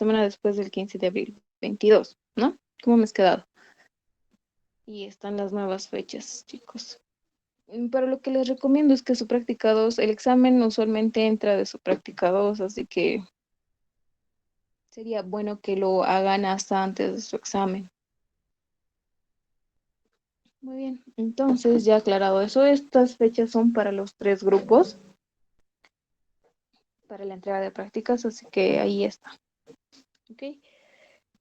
semana después del 15 de abril, 22, ¿no? ¿Cómo me has quedado? Y están las nuevas fechas, chicos. Para lo que les recomiendo es que su práctica 2, el examen usualmente entra de su práctica 2, así que sería bueno que lo hagan hasta antes de su examen. Muy bien, entonces ya aclarado eso, estas fechas son para los 3 grupos, para la entrega de prácticas, así que ahí está. ¿Ok?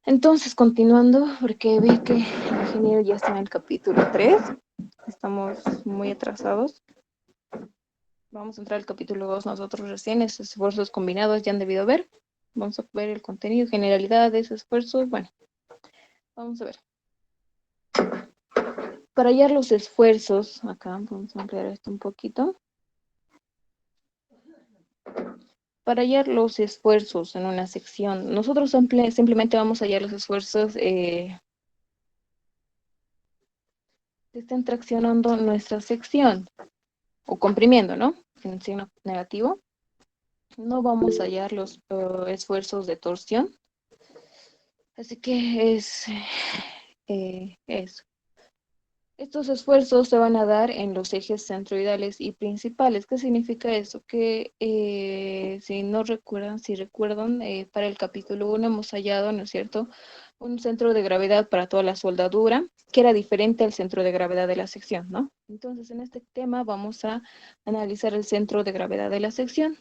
Entonces, continuando, porque vi que el ingeniero ya está en el capítulo 3, estamos muy atrasados. Vamos a entrar al capítulo 2 nosotros recién, esos esfuerzos combinados ya han debido ver. Vamos a ver el contenido, generalidades, esfuerzos, bueno, vamos a ver. Para hallar los esfuerzos, acá vamos a ampliar esto un poquito. Para hallar los esfuerzos en una sección, nosotros simplemente vamos a hallar los esfuerzos que estén traccionando nuestra sección o comprimiendo, ¿no? En signo negativo. No vamos a hallar los esfuerzos de torsión. Así que es eso. Estos esfuerzos se van a dar en los ejes centroidales y principales. ¿Qué significa eso? Que si no recuerdan, si recuerdan, para el capítulo 1 hemos hallado, ¿no es cierto?, un centro de gravedad para toda la soldadura, que era diferente al centro de gravedad de la sección, ¿no? Entonces, en este tema vamos a analizar el centro de gravedad de la sección.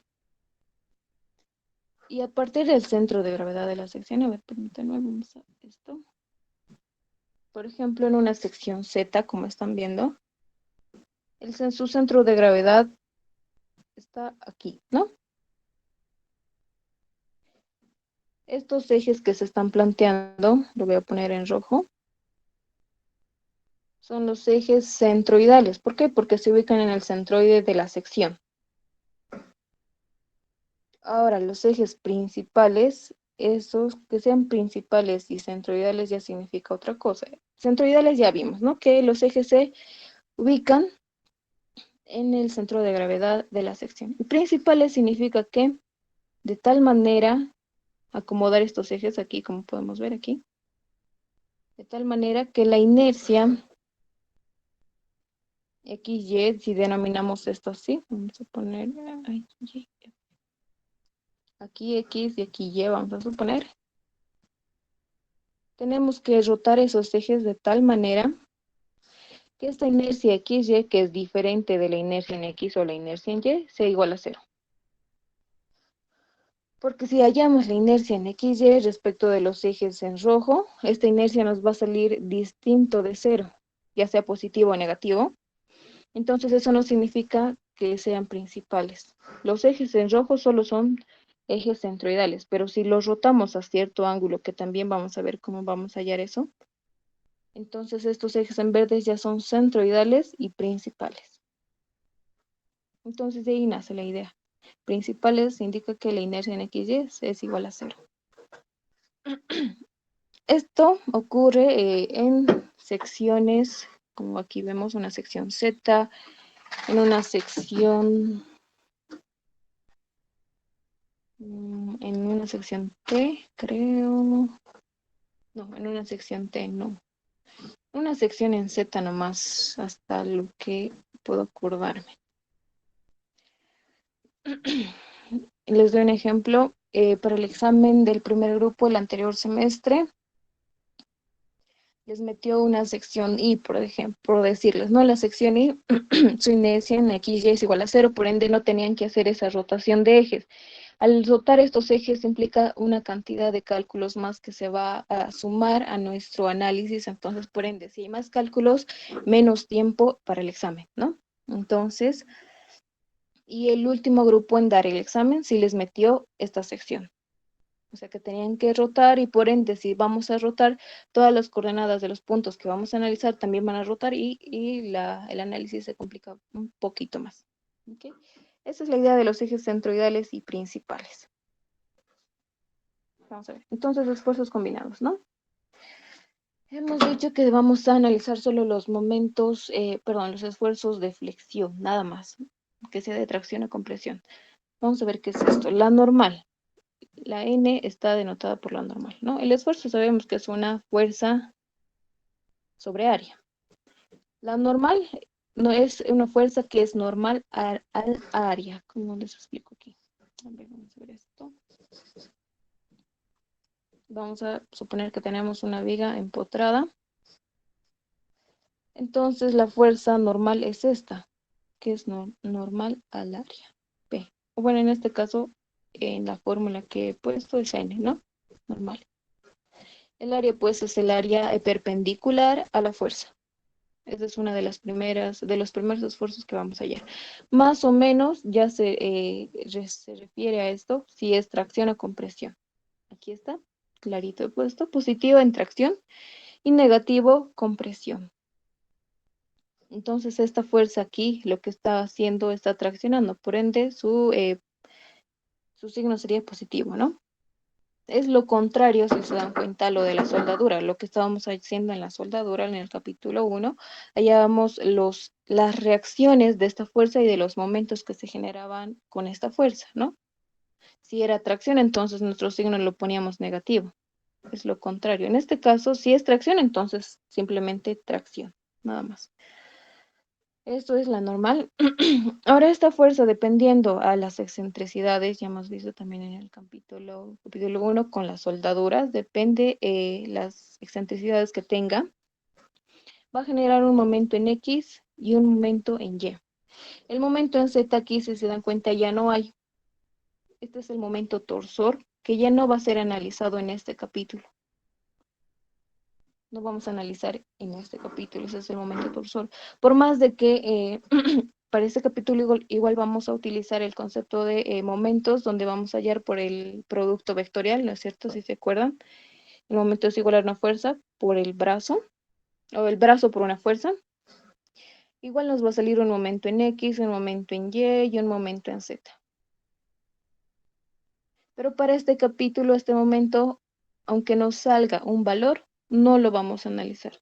Y a partir del centro de gravedad de la sección, a ver, permítanme, vamos a esto. Por ejemplo, en una sección Z, como están viendo, su centro de gravedad está aquí, ¿no? Estos ejes que se están planteando, lo voy a poner en rojo, son los ejes centroidales. ¿Por qué? Porque se ubican en el centroide de la sección. Ahora, los ejes principales, esos que sean principales y centroidales ya significa otra cosa. Centroidales ya vimos, ¿no? Que los ejes se ubican en el centro de gravedad de la sección. Y principales significa que de tal manera acomodar estos ejes aquí, como podemos ver aquí, de tal manera que la inercia XY, si denominamos esto así, vamos a poner aquí X y aquí Y, vamos a suponer, tenemos que rotar esos ejes de tal manera que esta inercia XY, que es diferente de la inercia en X o la inercia en Y, sea igual a 0. Porque si hallamos la inercia en XY respecto de los ejes en rojo, esta inercia nos va a salir distinto de 0, ya sea positivo o negativo. Entonces eso no significa que sean principales. Los ejes en rojo solo son ejes centroidales, pero si los rotamos a cierto ángulo, que también vamos a ver cómo vamos a hallar eso, entonces estos ejes en verdes ya son centroidales y principales. Entonces de ahí nace la idea. Principales indica que la inercia en XY es igual a 0. Esto ocurre en secciones, como aquí vemos una sección Z, en una sección en una sección T, creo. No, en una sección T, no. Una sección en Z nomás, hasta lo que puedo acordarme. Les doy un ejemplo. Para el examen del primer grupo el anterior semestre, les metió una sección I, por ejemplo, por decirles, ¿no? La sección I, su inercia en X, Y es igual a 0, por ende no tenían que hacer esa rotación de ejes. Al rotar estos ejes implica una cantidad de cálculos más que se va a sumar a nuestro análisis, entonces por ende, si hay más cálculos, menos tiempo para el examen, ¿no? Entonces, y el último grupo en dar el examen sí les metió esta sección. O sea que tenían que rotar y por ende, si vamos a rotar, todas las coordenadas de los puntos que vamos a analizar también van a rotar y el análisis se complica un poquito más. ¿Okay? Esa es la idea de los ejes centroidales y principales. Vamos a ver. Entonces, esfuerzos combinados, ¿no? Hemos dicho que vamos a analizar solo los momentos, los esfuerzos de flexión, nada más, que sea de tracción o compresión. Vamos a ver qué es esto. La normal. La N está denotada por la normal, ¿no? El esfuerzo sabemos que es una fuerza sobre área. La normal no es una fuerza que es normal al área. ¿Cómo les explico aquí? A ver, vamos a ver esto. Vamos a suponer que tenemos una viga empotrada. Entonces la fuerza normal es esta, que es normal al área, P. O bueno, en este caso, en la fórmula que he puesto es N, ¿no? Normal. El área, pues, es el área perpendicular a la fuerza. Esa es una de las de los primeros esfuerzos que vamos a hallar. Más o menos ya se refiere a esto si es tracción o compresión. Aquí está, clarito he puesto. Positivo en tracción y negativo compresión. Entonces esta fuerza aquí lo que está haciendo está traccionando, por ende su signo sería positivo, ¿no? Es lo contrario, si se dan cuenta, a lo de la soldadura, lo que estábamos haciendo en la soldadura en el capítulo 1, hallábamos las reacciones de esta fuerza y de los momentos que se generaban con esta fuerza, ¿no? Si era tracción, entonces nuestro signo lo poníamos negativo. Es lo contrario. En este caso, si es tracción, entonces simplemente tracción, nada más. Esto es la normal. Ahora esta fuerza, dependiendo a las excentricidades, ya hemos visto también en el capítulo 1 con las soldaduras, depende las excentricidades que tenga, va a generar un momento en X y un momento en Y. El momento en Z aquí, si se dan cuenta, ya no hay. Este es el momento torsor, que ya no va a ser analizado en este capítulo. No vamos a analizar en este capítulo, ese es el momento torsor. Por más de que para este capítulo igual vamos a utilizar el concepto de momentos, donde vamos a hallar por el producto vectorial, ¿no es cierto? Si se acuerdan, el momento es igual a una fuerza por el brazo, o el brazo por una fuerza. Igual nos va a salir un momento en X, un momento en Y un momento en Z. Pero para este capítulo, este momento, aunque nos salga un valor, no lo vamos a analizar.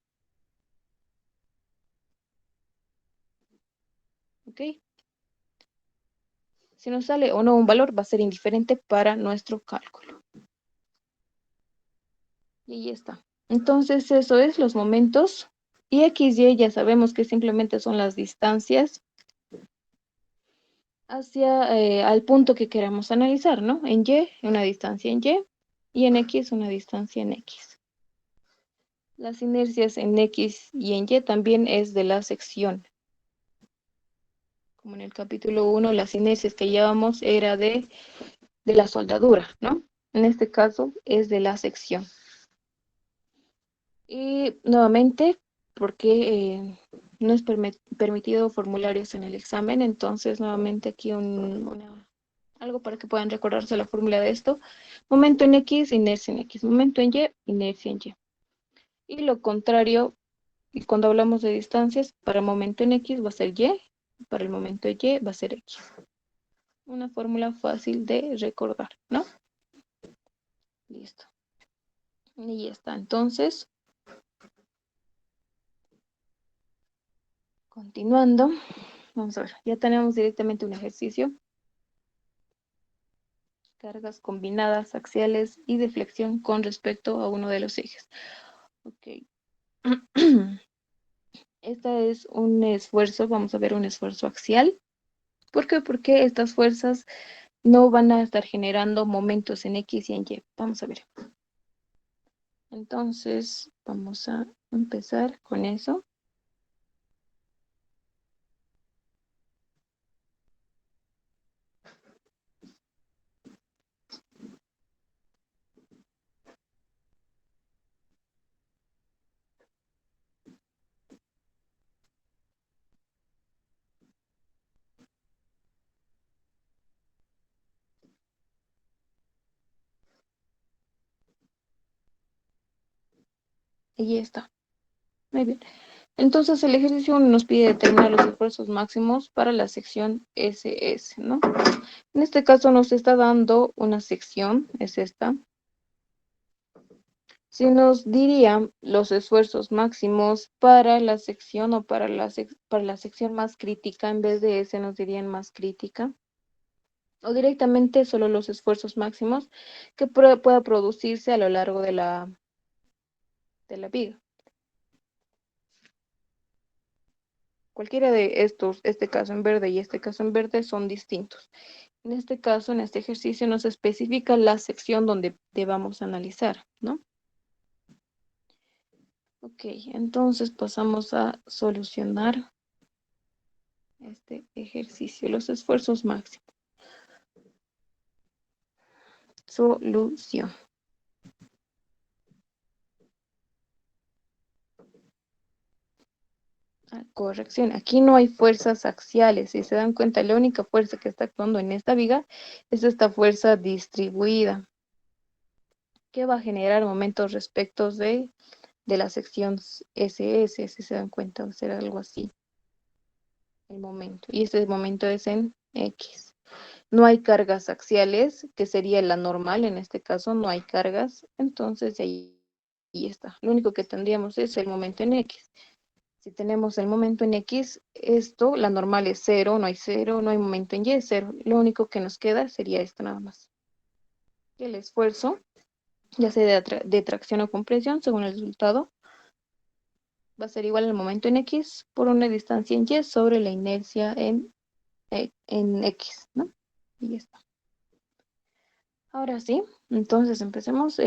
¿Ok? Si nos sale o no un valor, va a ser indiferente para nuestro cálculo. Y ahí está. Entonces, eso es los momentos. Y X, Y ya sabemos que simplemente son las distancias hacia al punto que queramos analizar, ¿no? En Y, una distancia en y en X, una distancia en X. Las inercias en X y en Y también es de la sección. Como en el capítulo 1, las inercias que llevamos era de la soldadura, ¿no? En este caso es de la sección. Y nuevamente, porque no es permitido formularios en el examen, entonces nuevamente aquí algo para que puedan recordarse la fórmula de esto. Momento en X, inercia en X. Momento en Y, inercia en Y. Y lo contrario, y cuando hablamos de distancias, para el momento en X va a ser Y, para el momento en Y va a ser X. Una fórmula fácil de recordar, ¿no? Listo. Y ya está. Entonces, continuando, vamos a ver, ya tenemos directamente un ejercicio. Cargas combinadas, axiales y de flexión con respecto a uno de los ejes. Ok. Este es un esfuerzo, vamos a ver un esfuerzo axial. ¿Por qué? Porque estas fuerzas no van a estar generando momentos en X y en Y. Vamos a ver. Entonces, vamos a empezar con eso. Y ya está. Muy bien. Entonces, el ejercicio nos pide determinar los esfuerzos máximos para la sección SS, ¿no? En este caso nos está dando una sección, es esta. Si nos dirían los esfuerzos máximos para la sección o para la sección más crítica, en vez de S nos dirían más crítica. o directamente solo los esfuerzos máximos que pueda producirse a lo largo de la viga. Cualquiera de estos, este caso en verde y este caso en verde, son distintos. En este caso, en este ejercicio, nos especifica la sección donde debamos analizar, ¿no? Ok, entonces pasamos a solucionar este ejercicio, los esfuerzos máximos. Solución. Corrección. Aquí no hay fuerzas axiales. Si se dan cuenta, la única fuerza que está actuando en esta viga es esta fuerza distribuida, que va a generar momentos respecto de la sección SS. Si se dan cuenta, va a ser algo así, el momento. Y este momento es en X. No hay cargas axiales, que sería la normal. En este caso no hay cargas. Entonces ahí está. Lo único que tendríamos es el momento en X. Si tenemos el momento en X, esto, la normal es cero, no hay momento en Y, es cero. Lo único que nos queda sería esto nada más. El esfuerzo, ya sea de tracción o compresión, según el resultado, va a ser igual al momento en X por una distancia en Y sobre la inercia en X, ¿no? Y ya está. Ahora sí, entonces empecemos.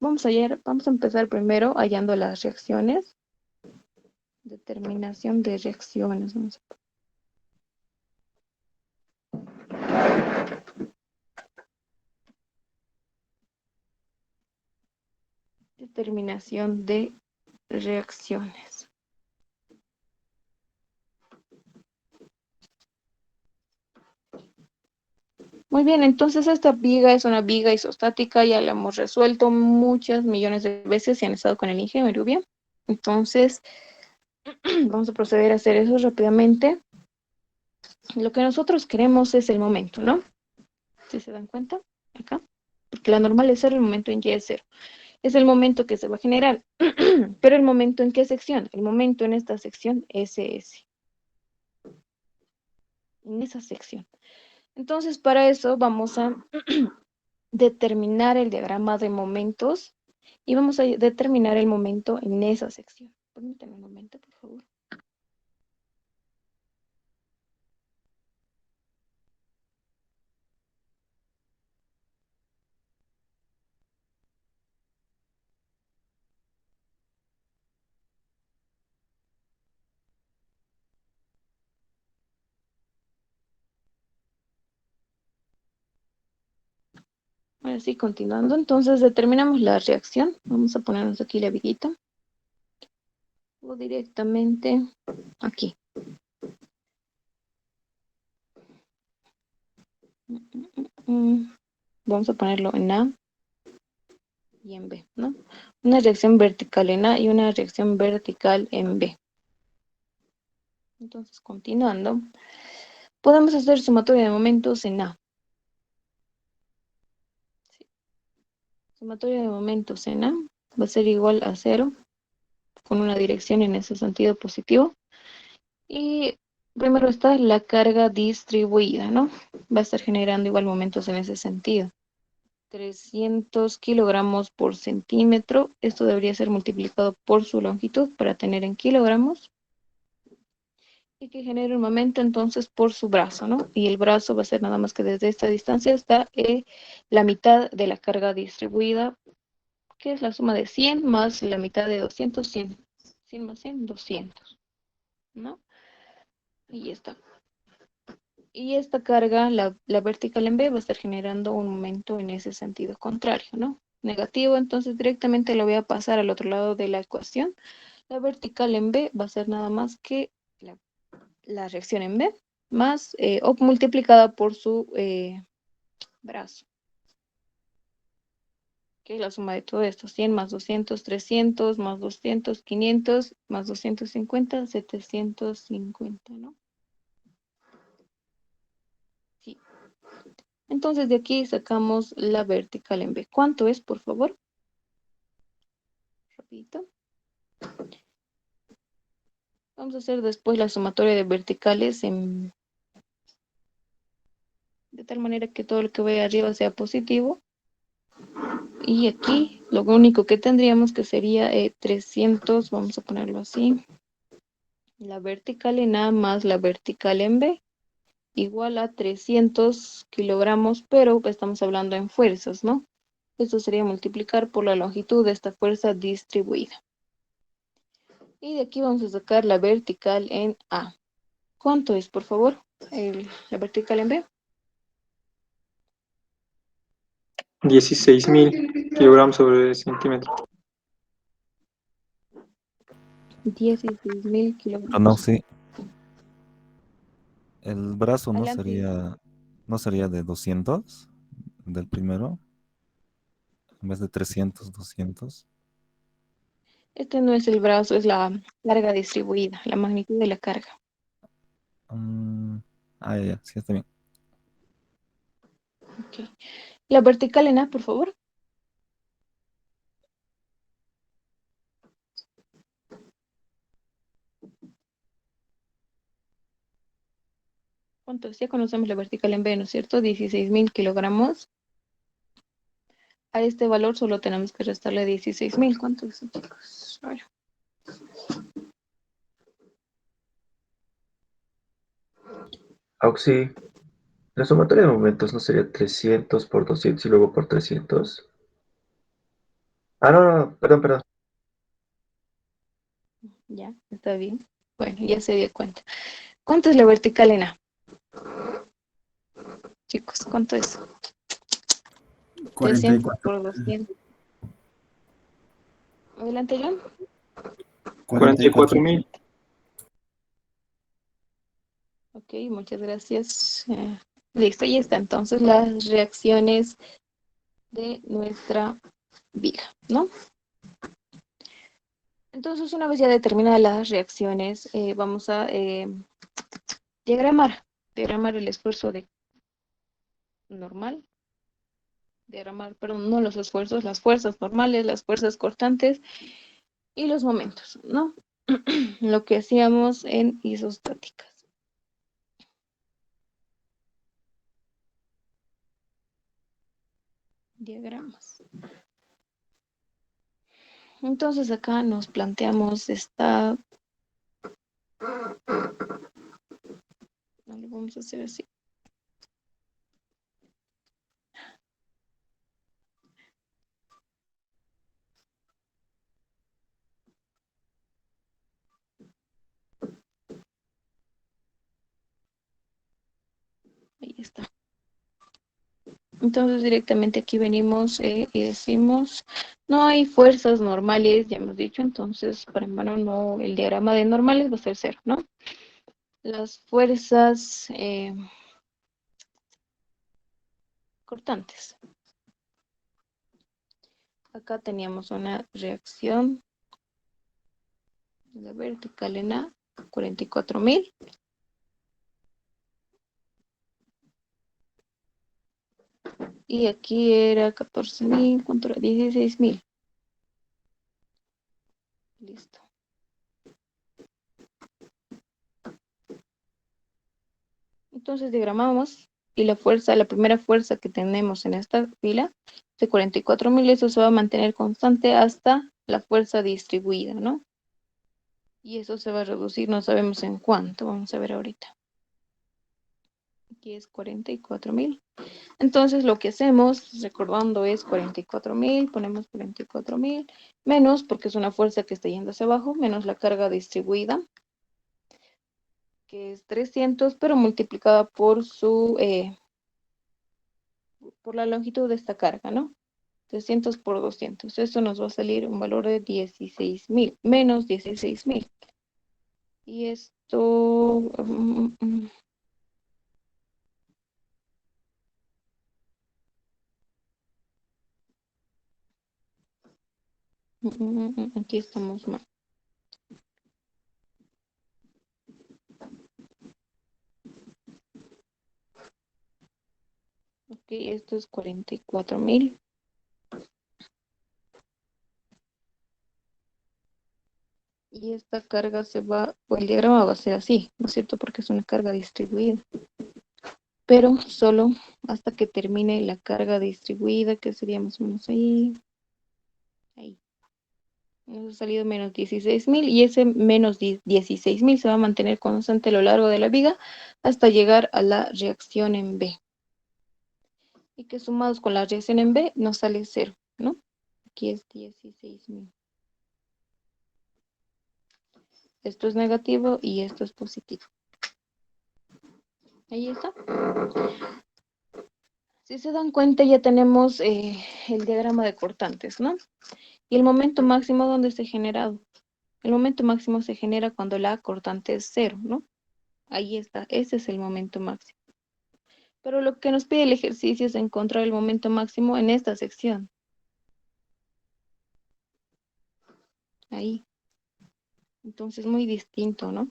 Vamos a empezar primero hallando las reacciones. Determinación de reacciones. Vamos a Determinación de reacciones. Muy bien, entonces esta viga es una viga isostática, ya la hemos resuelto muchas millones de veces si han estado con el ingeniero bien. Entonces, vamos a proceder a hacer eso rápidamente. Lo que nosotros queremos es el momento, ¿no? Si se dan cuenta, acá, porque la normal es cero, el momento en Y es cero. Es el momento que se va a generar, pero el momento en qué sección, el momento en esta sección SS, en esa sección. Entonces, para eso vamos a determinar el diagrama de momentos y vamos a determinar el momento en esa sección. Permítanme un momento, por favor. Ahora sí, continuando, entonces determinamos la reacción. Vamos a ponernos aquí la viguita o directamente aquí. Vamos a ponerlo en A y en B, ¿no? Una reacción vertical en A y una reacción vertical en B. Entonces, continuando, podemos hacer sumatoria de momentos en A. Sí. Sumatoria de momentos en A va a ser igual a cero, con una dirección en ese sentido positivo. Y primero está la carga distribuida, ¿no? Va a estar generando igual momentos en ese sentido. 300 kilogramos por centímetro. Esto debería ser multiplicado por su longitud para tener en kilogramos. Y que genere un momento entonces por su brazo, ¿no? Y el brazo va a ser nada más que desde esta distancia hasta la mitad de la carga distribuida, que es la suma de 100 más la mitad de 200, 100. 100 más 100, 200, ¿no? Y ya está. Y esta carga, la vertical en B, va a estar generando un momento en ese sentido contrario, ¿no? Negativo, entonces directamente lo voy a pasar al otro lado de la ecuación. La vertical en B va a ser nada más que la reacción en B, más o multiplicada por su brazo, que es la suma de todo esto. 100 más 200, 300, más 200, 500, más 250, 750, ¿no? Sí. Entonces de aquí sacamos la vertical en B. ¿Cuánto es, por favor? Rapidito. Vamos a hacer después la sumatoria de verticales de tal manera que todo lo que vaya arriba sea positivo. Y aquí lo único que tendríamos que sería 300, vamos a ponerlo así, la vertical en A más la vertical en B, igual a 300 kilogramos, pero estamos hablando en fuerzas, ¿no? Esto sería multiplicar por la longitud de esta fuerza distribuida. Y de aquí vamos a sacar la vertical en A. ¿Cuánto es, por favor, la vertical en B? 16.000 kilogramos sobre centímetro. 16.000 Pero no, kilogramos. sí, el brazo Adelante. no sería de 200 del primero, en vez de 300, 200. Este no es el brazo, es la carga distribuida, la magnitud de la carga. Mm, ya, sí, está bien. Ok. La vertical en A, por favor. ¿Cuánto es? Ya conocemos la vertical en B, ¿no es cierto? 16.000 kilogramos. A este valor solo tenemos que restarle 16.000. ¿Cuánto es, chicos? A ver. Auxi, la sumatoria de momentos no sería 300 por 200 y luego por 300. Ah, no, no, perdón, perdón. Ya, está bien. Bueno, ya se dio cuenta. ¿Cuánto es la vertical en A? Chicos, ¿cuánto es? 300 44, por 200. Adelante, John. 44. 44.000. Ok, muchas gracias. Listo, ya está. Entonces, las reacciones de nuestra viga, ¿no? Entonces, una vez ya determinadas las reacciones, vamos a diagramar el esfuerzo normal, perdón, no los esfuerzos, las fuerzas normales, las fuerzas cortantes y los momentos, ¿no? Lo que hacíamos en isostáticas. Diagramas. Entonces acá nos planteamos esta, lo vamos a hacer así. Ahí está. Entonces directamente aquí venimos y decimos, no hay fuerzas normales, ya hemos dicho, entonces para en vano no, el diagrama de normales va a ser cero, ¿no? Las fuerzas cortantes. Acá teníamos una reacción de la vertical en A, 44.000. Y aquí era 14.000, ¿cuánto era? 16.000. Listo. Entonces diagramamos y la primera fuerza que tenemos en esta fila de 44.000, eso se va a mantener constante hasta la fuerza distribuida, ¿no? Y eso se va a reducir, no sabemos en cuánto, vamos a ver ahorita. Aquí es 44.000. Entonces lo que hacemos, recordando, es 44.000, ponemos 44.000, menos, porque es una fuerza que está yendo hacia abajo, menos la carga distribuida, que es 300, pero multiplicada por la longitud de esta carga, ¿no? 300 por 200. Esto nos va a salir un valor de 16.000, menos 16.000. Y esto... aquí estamos mal. Ok, esto es 44.000. Y esta carga se va, o el diagrama va a ser así, ¿no es cierto? Porque es una carga distribuida. pero solo hasta que termine la carga distribuida, que sería más o menos ahí. Ahí. Nos ha salido menos 16.000 y ese menos 16.000 se va a mantener constante a lo largo de la viga hasta llegar a la reacción en B. Y que sumados con la reacción en B nos sale 0, ¿no? Aquí es 16.000. Esto es negativo y esto es positivo. Ahí está. Si se dan cuenta, ya tenemos el diagrama de cortantes, ¿no? Y el momento máximo, ¿dónde se ha generado? El momento máximo se genera cuando la cortante es 0, ¿no? Ahí está, ese es el momento máximo. Pero lo que nos pide el ejercicio es encontrar el momento máximo en esta sección. Ahí. Entonces, muy distinto, ¿no?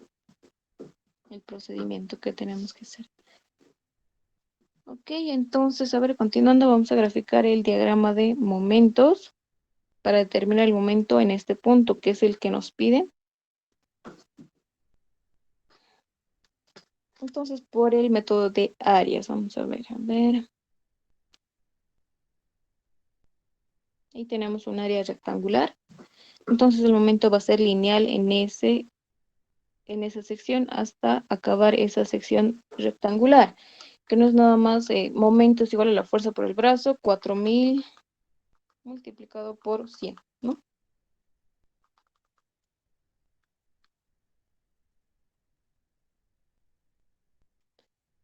El procedimiento que tenemos que hacer. Ok, entonces, a ver, continuando, vamos a graficar el diagrama de momentos para determinar el momento en este punto, que es el que nos pide. Entonces, por el método de áreas, vamos a ver, Ahí tenemos un área rectangular. Entonces, el momento va a ser lineal en esa sección hasta acabar esa sección rectangular, que no es nada más momento es igual a la fuerza por el brazo, 4.000 multiplicado por 100, ¿no?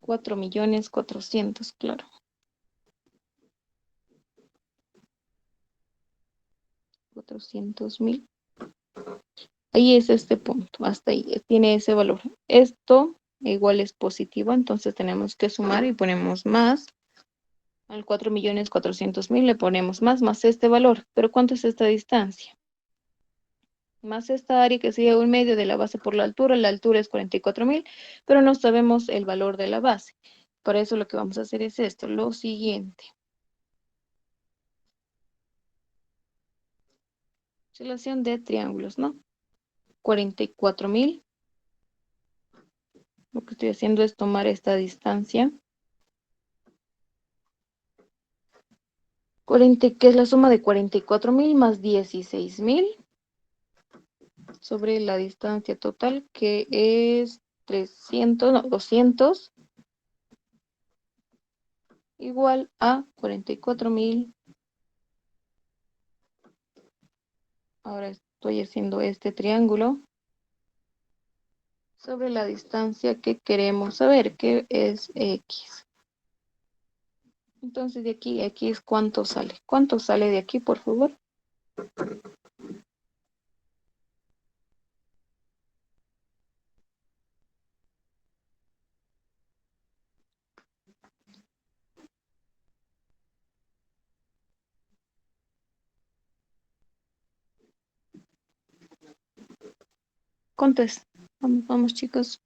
4.400.000, claro. 400.000. Ahí es este punto, hasta ahí, tiene ese valor. Esto igual es positivo, entonces tenemos que sumar y ponemos más. Al 4.400.000 le ponemos más este valor. ¿Pero cuánto es esta distancia? Más esta área que sería un medio de la base por la altura es 44.000, pero no sabemos el valor de la base. Por eso lo que vamos a hacer es esto, lo siguiente. Relación de triángulos, ¿no? 44.000. Lo que estoy haciendo es tomar esta distancia. 40, que es la suma de 44.000 más 16.000 sobre la distancia total, que es 300, no, 200, igual a 44.000. Ahora estoy haciendo este triángulo sobre la distancia que queremos saber, que es X. Entonces de aquí a aquí es cuánto sale. ¿Cuánto sale de aquí, por favor? ¿Cuánto es? Vamos, vamos, chicos.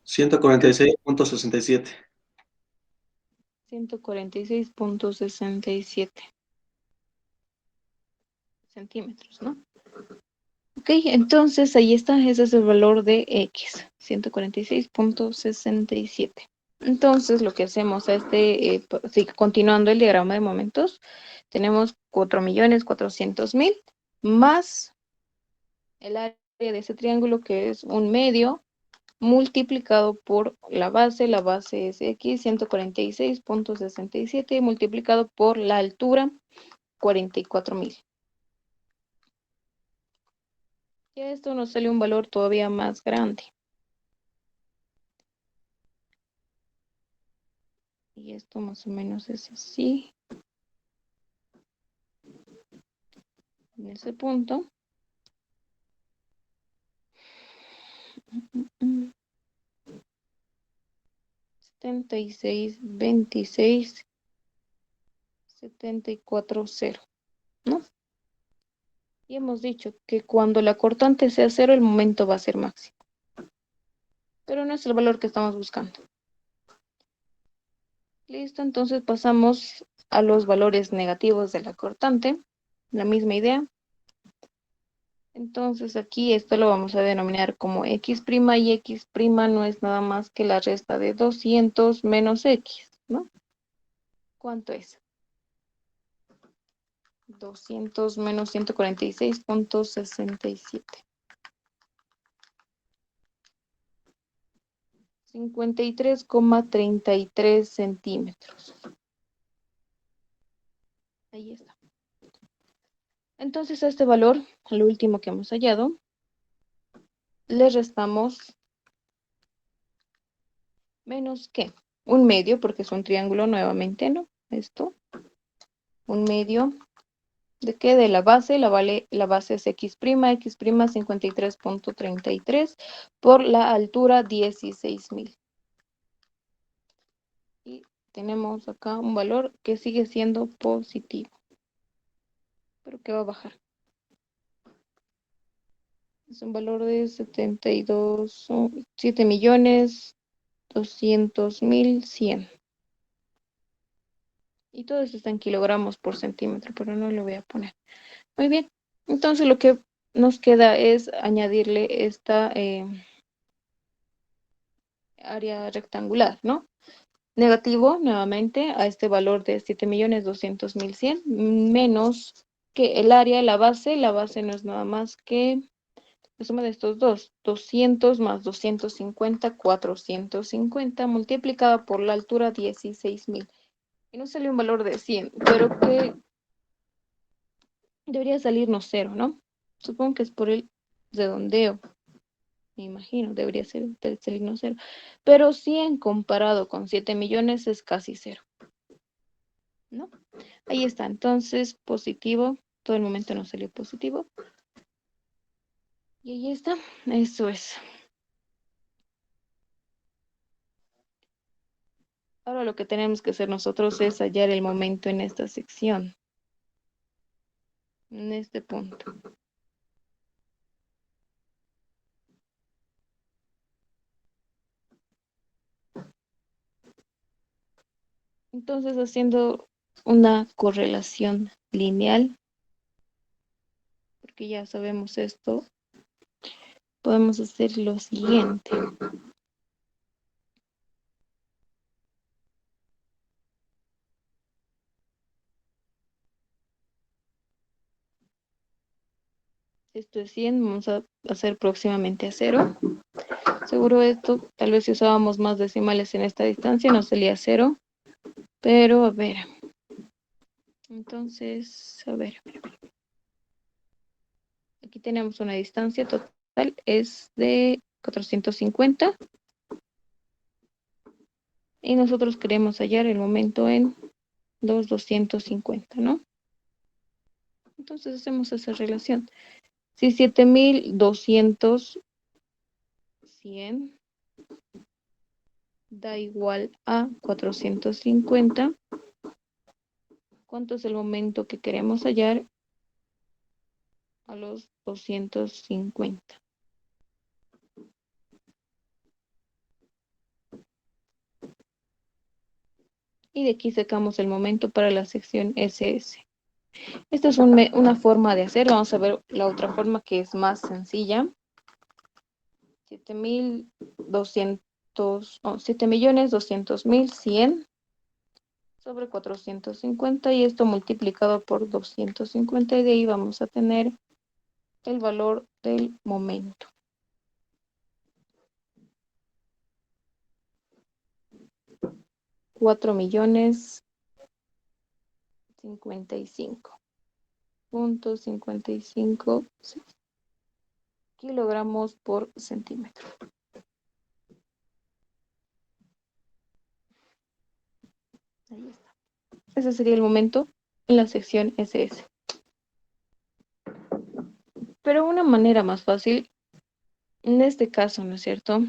$146.67. 146.67 centímetros, ¿no? Ok, entonces ahí está, ese es el valor de X, 146.67. Entonces lo que hacemos es continuando el diagrama de momentos, tenemos 4.400.000 más el área de ese triángulo, que es un medio, multiplicado por la base es X, 146.67, multiplicado por la altura, 44.000. Y a esto nos sale un valor todavía más grande. Y esto más o menos es así. En ese punto. 76, 740, ¿no? Y hemos dicho que cuando la cortante sea 0, el momento va a ser máximo. Pero no es el valor que estamos buscando. Listo, entonces pasamos a los valores negativos de la cortante. La misma idea. Entonces aquí esto lo vamos a denominar como x' y x' no es nada más que la resta de 200 menos x, ¿no? ¿Cuánto es? 200 menos 146.67. 53,33 centímetros. Ahí está. Entonces a este valor, al último que hemos hallado, le restamos menos que un medio, porque es un triángulo nuevamente, ¿no? Esto, un medio de que de la base, la base es x', 53.33 por la altura 16.000. Y tenemos acá un valor que sigue siendo positivo, pero que va a bajar. Es un valor de 7.200.100. Y todo esto está en kilogramos por centímetro, pero no lo voy a poner. Muy bien. Entonces lo que nos queda es añadirle esta área rectangular, ¿no? Negativo, nuevamente, a este valor de 7.200.100, menos que el área, la base no es nada más que la suma de estos dos, 200 más 250, 450, multiplicada por la altura 16.000. Y nos salió un valor de 100, pero que debería salirnos cero, ¿no? Supongo que es por el redondeo, me imagino, debería salirnos cero. Pero 100 comparado con 7 millones es casi cero, ¿no? Ahí está, entonces positivo, todo el momento nos salió positivo. Y ahí está, eso es. Ahora lo que tenemos que hacer nosotros es hallar el momento en esta sección, en este punto. Entonces, haciendo una correlación lineal, porque ya sabemos esto, podemos hacer lo siguiente. Esto es 100, vamos a hacer próximamente a 0. Seguro esto, tal vez si usábamos más decimales en esta distancia, nos salía 0. Pero, a ver. Entonces, a ver. Aquí tenemos una distancia total, es de 450. Y nosotros queremos hallar el momento en los 250, ¿no? Entonces hacemos esa relación. Si 7.200 100 da igual a 450, ¿cuánto es el momento que queremos hallar a los 250? Y de aquí sacamos el momento para la sección SS. Esta es una forma de hacer. Vamos a ver la otra forma que es más sencilla. 7.200.100 sobre 450 y esto multiplicado por 250 y de ahí vamos a tener el valor del momento. $4.055.55 kilogramos por centímetro. Ahí está. Ese sería el momento en la sección SS. Pero una manera más fácil, en este caso, ¿no es cierto?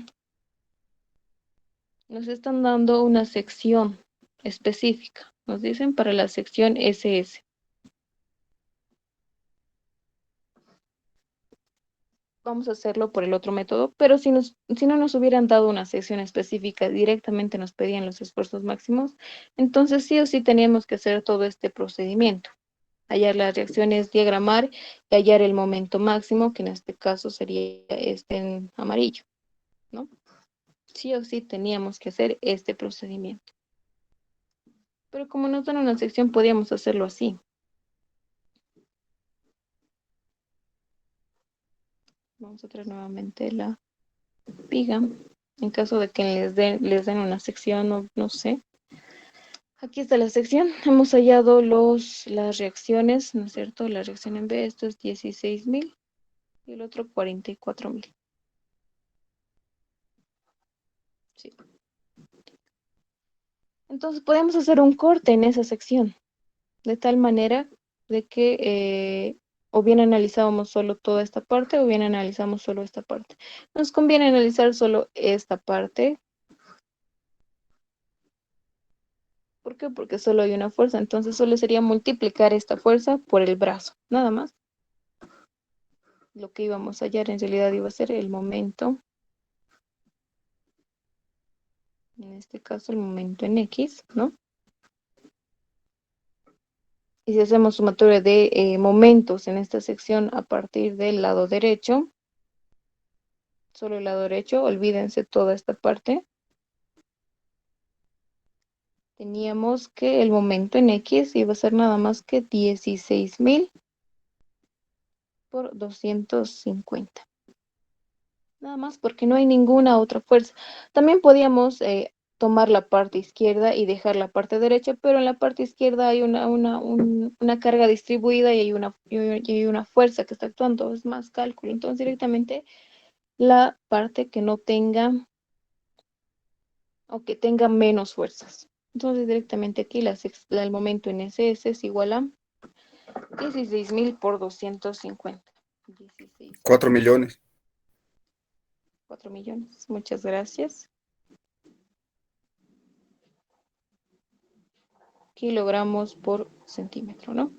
Nos están dando una sección específica. Nos dicen para la sección SS. vamos a hacerlo por el otro método, pero si no nos hubieran dado una sección específica, directamente nos pedían los esfuerzos máximos, entonces sí o sí teníamos que hacer todo este procedimiento. Hallar las reacciones, diagramar y hallar el momento máximo, que en este caso sería este en amarillo, ¿no? Sí o sí teníamos que hacer este procedimiento. Pero como nos dan una sección, podíamos hacerlo así. Vamos a traer nuevamente la viga. En caso de que les den una sección, no sé. Aquí está la sección. Hemos hallado las reacciones, ¿no es cierto? La reacción en B, esto es 16.000 y el otro 44.000. Sí. Entonces podemos hacer un corte en esa sección, de tal manera de que o bien analizábamos solo toda esta parte o bien analizamos solo esta parte. Nos conviene analizar solo esta parte. ¿Por qué? Porque solo hay una fuerza, entonces solo sería multiplicar esta fuerza por el brazo, nada más. Lo que íbamos a hallar en realidad iba a ser el momento, en este caso el momento en X, ¿no? Y si hacemos sumatoria de momentos en esta sección a partir del lado derecho, solo el lado derecho, olvídense toda esta parte. Teníamos que el momento en X iba a ser nada más que 16.000 por 250. Nada más porque no hay ninguna otra fuerza. También podíamos tomar la parte izquierda y dejar la parte derecha, pero en la parte izquierda hay una carga distribuida y hay una fuerza que está actuando, es más cálculo. Entonces directamente la parte que no tenga o que tenga menos fuerzas. Entonces directamente aquí el momento en SS es igual a 16.000 por 250. 16, 4 millones. 4 millones. Muchas gracias. Kilogramos por centímetro, ¿no?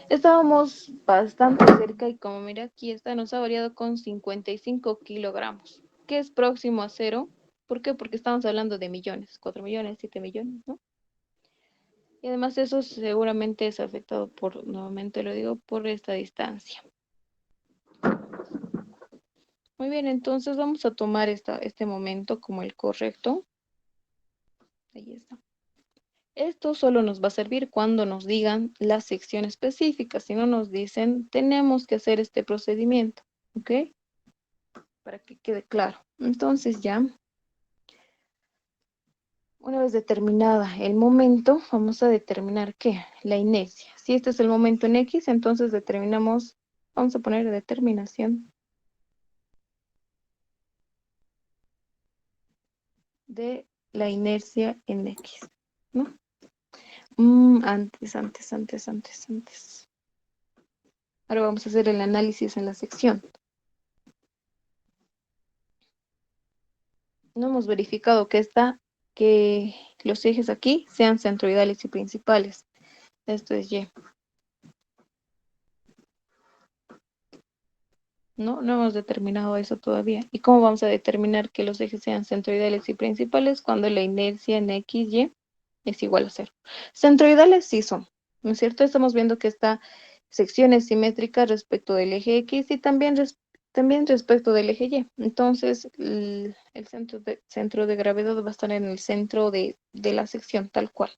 Estábamos bastante cerca y como mira aquí esta nos ha variado con 55 kilogramos, que es próximo a cero. ¿Por qué? Porque estamos hablando de millones, 4 millones, 7 millones, ¿no? Y además eso seguramente es afectado por, nuevamente lo digo, por esta distancia. Muy bien, entonces vamos a tomar este momento como el correcto. Ahí está. Esto solo nos va a servir cuando nos digan la sección específica. Si no nos dicen, tenemos que hacer este procedimiento, ¿ok? Para que quede claro. Entonces ya, una vez determinada el momento, vamos a determinar ¿qué? La inercia. Si este es el momento en X, entonces determinamos, vamos a poner determinación de la inercia en X, ¿no? Antes. Ahora vamos a hacer el análisis en la sección. No hemos verificado que los ejes aquí sean centroidales y principales. Esto es Y. No hemos determinado eso todavía. ¿Y cómo vamos a determinar que los ejes sean centroidales y principales cuando la inercia en XY es igual a 0? Centroidales sí son, ¿no es cierto? Estamos viendo que esta sección es simétrica respecto del eje X y también respecto del eje Y. Entonces, el centro de gravedad va a estar en el centro de la sección, tal cual.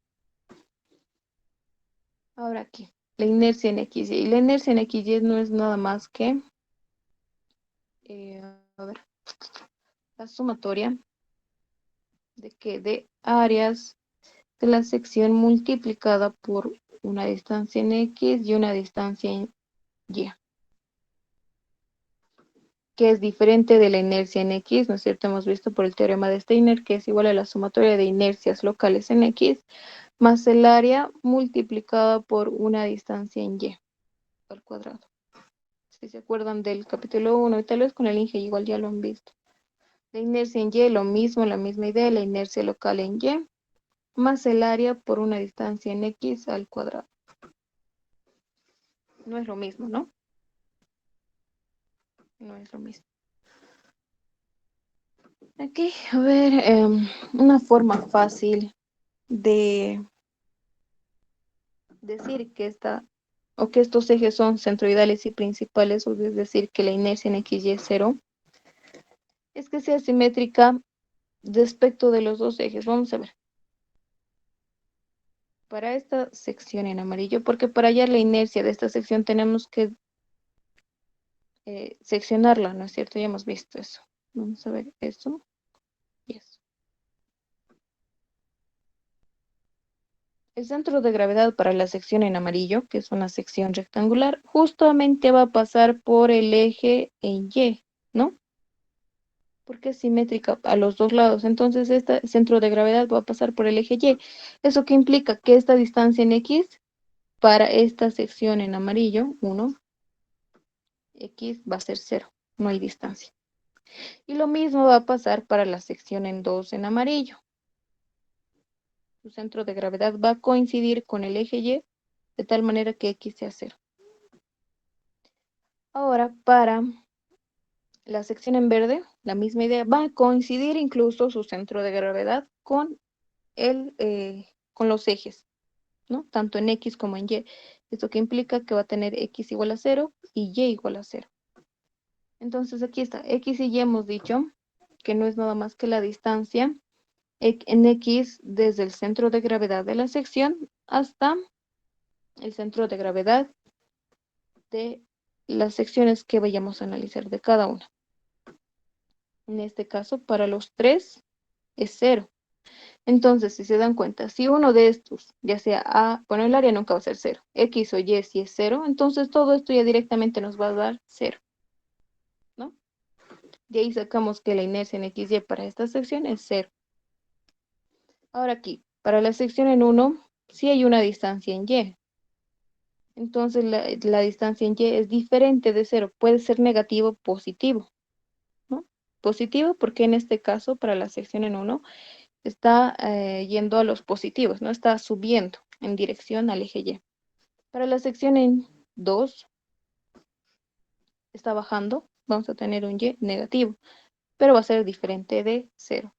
Ahora aquí, la inercia en XY. Y la inercia en XY no es nada más que, a ver, la sumatoria de áreas de la sección multiplicada por una distancia en X y una distancia en Y, que es diferente de la inercia en X, ¿no es cierto? Hemos visto por el teorema de Steiner que es igual a la sumatoria de inercias locales en X más el área multiplicada por una distancia en Y al cuadrado. Si se acuerdan del capítulo 1 y tal vez con el Inge igual ya lo han visto. La inercia en Y, lo mismo, la misma idea, la inercia local en Y más el área por una distancia en X al cuadrado. No es lo mismo, ¿no? No es lo mismo. Aquí, a ver, una forma fácil de decir que que estos ejes son centroidales y principales, o es decir, que la inercia en X y es cero, es que sea simétrica respecto de los dos ejes. Vamos a ver. Para esta sección en amarillo, porque para hallar la inercia de esta sección tenemos que seccionarla, ¿no es cierto? Ya hemos visto eso. Vamos a ver eso y eso. El centro de gravedad para la sección en amarillo, que es una sección rectangular, justamente va a pasar por el eje en Y, ¿no? Porque es simétrica a los dos lados. Entonces, este centro de gravedad va a pasar por el eje Y. ¿Eso qué implica? Que esta distancia en X, para esta sección en amarillo, 1, X va a ser 0. No hay distancia. Y lo mismo va a pasar para la sección en 2 en amarillo. Su centro de gravedad va a coincidir con el eje Y de tal manera que X sea 0. Ahora, para la sección en verde, la misma idea, va a coincidir incluso su centro de gravedad con con los ejes, ¿no? Tanto en X como en Y. Esto que implica que va a tener X igual a 0 y Y igual a 0. Entonces aquí está, X y Y hemos dicho que no es nada más que la distancia en X desde el centro de gravedad de la sección hasta el centro de gravedad de las secciones que vayamos a analizar de cada una. En este caso, para los tres es 0. Entonces, si se dan cuenta, si uno de estos, ya sea A, bueno, el área nunca va a ser 0, X o Y si es 0, entonces todo esto ya directamente nos va a dar 0, ¿no? De ahí sacamos que la inercia en XY para esta sección es 0. Ahora aquí, para la sección en 1, sí hay una distancia en Y. Entonces, la distancia en Y es diferente de 0. Puede ser negativo o positivo, ¿no? Positivo porque en este caso, para la sección en 1, está yendo a los positivos, ¿no? Está subiendo en dirección al eje Y. Para la sección en 2, está bajando, vamos a tener un Y negativo, pero va a ser diferente de 0.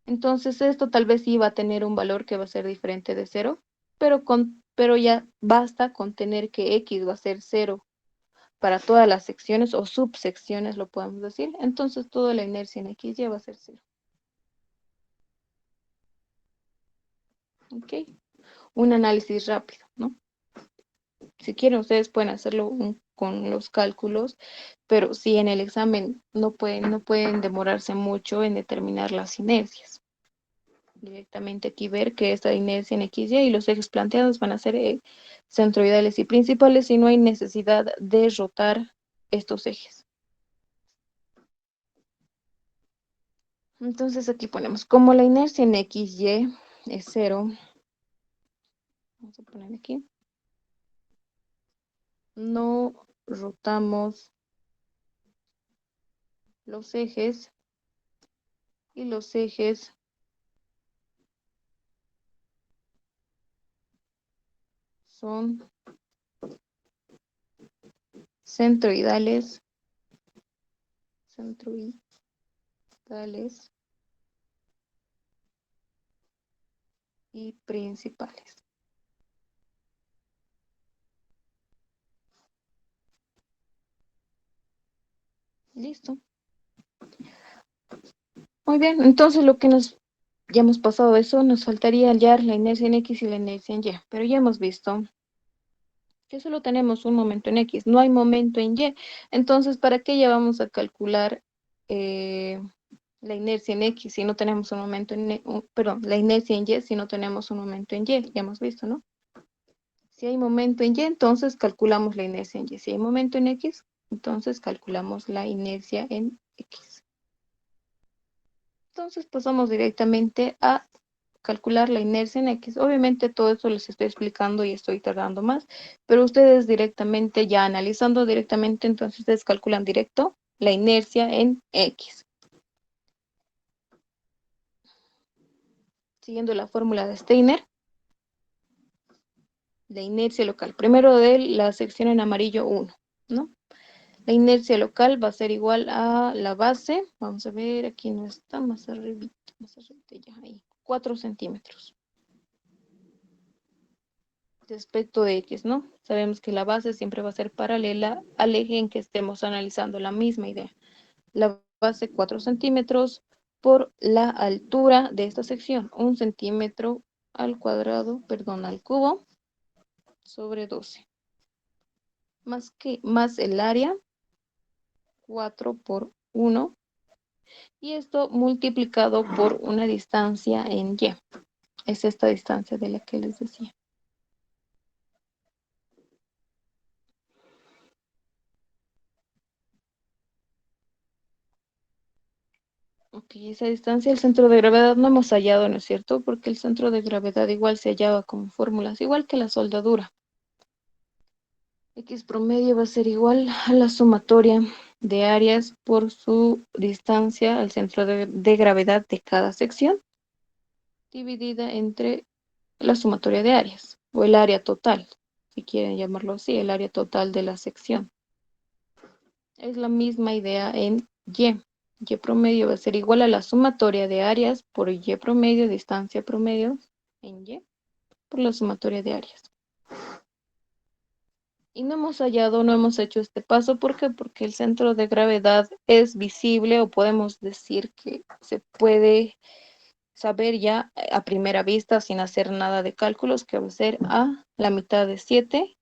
Entonces esto tal vez sí va a tener un valor que va a ser diferente de 0, pero ya basta con tener que X va a ser 0 para todas las secciones o subsecciones, lo podemos decir. Entonces toda la inercia en X ya va a ser 0. ¿Ok? Un análisis rápido, ¿no? Si quieren, ustedes pueden hacerlo con los cálculos, pero si en el examen no pueden demorarse mucho en determinar las inercias. Directamente aquí ver que esta inercia en XY y los ejes planteados van a ser centroidales y principales y no hay necesidad de rotar estos ejes. Entonces aquí ponemos, como la inercia en XY es 0, vamos a poner aquí, no rotamos los ejes y los ejes son centroidales, centroidales y principales. Listo. Muy bien, entonces ya hemos pasado eso, nos faltaría hallar la inercia en X y la inercia en Y, pero ya hemos visto que solo tenemos un momento en X, no hay momento en Y. Entonces, ¿para qué ya vamos a calcular la inercia en X si no tenemos un momento perdón, la inercia en Y si no tenemos un momento en Y? Ya hemos visto, ¿no? Si hay momento en Y, entonces calculamos la inercia en Y. Si hay momento en X, entonces calculamos la inercia en X. Entonces pasamos directamente a calcular la inercia en X. Obviamente todo esto les estoy explicando y estoy tardando más, pero ustedes directamente, ya analizando directamente, entonces ustedes calculan directo la inercia en X. Siguiendo la fórmula de Steiner, la inercia local. Primero de la sección en amarillo 1, ¿no? La inercia local va a ser igual a la base. Vamos a ver, aquí no está, más arriba ya ahí. 4 centímetros. Respecto de X, ¿no? Sabemos que la base siempre va a ser paralela al eje en que estemos analizando la misma idea. La base 4 centímetros por la altura de esta sección, 1 centímetro al cuadrado, perdón, al cubo, sobre 12. Más el área, 4 por 1, y esto multiplicado por una distancia en Y. Es esta distancia de la que les decía. Ok, esa distancia, el centro de gravedad no hemos hallado, ¿no es cierto? Porque el centro de gravedad igual se hallaba con fórmulas, igual que la soldadura. X promedio va a ser igual a la sumatoria de áreas por su distancia al centro de gravedad de cada sección, dividida entre la sumatoria de áreas, o el área total, si quieren llamarlo así, el área total de la sección. Es la misma idea en Y. Y promedio va a ser igual a la sumatoria de áreas por Y promedio, distancia promedio, en Y, por la sumatoria de áreas. Y no hemos hallado, no hemos hecho este paso. ¿Por qué? Porque el centro de gravedad es visible, o podemos decir que se puede saber ya a primera vista sin hacer nada de cálculos, que va a ser a la mitad de 7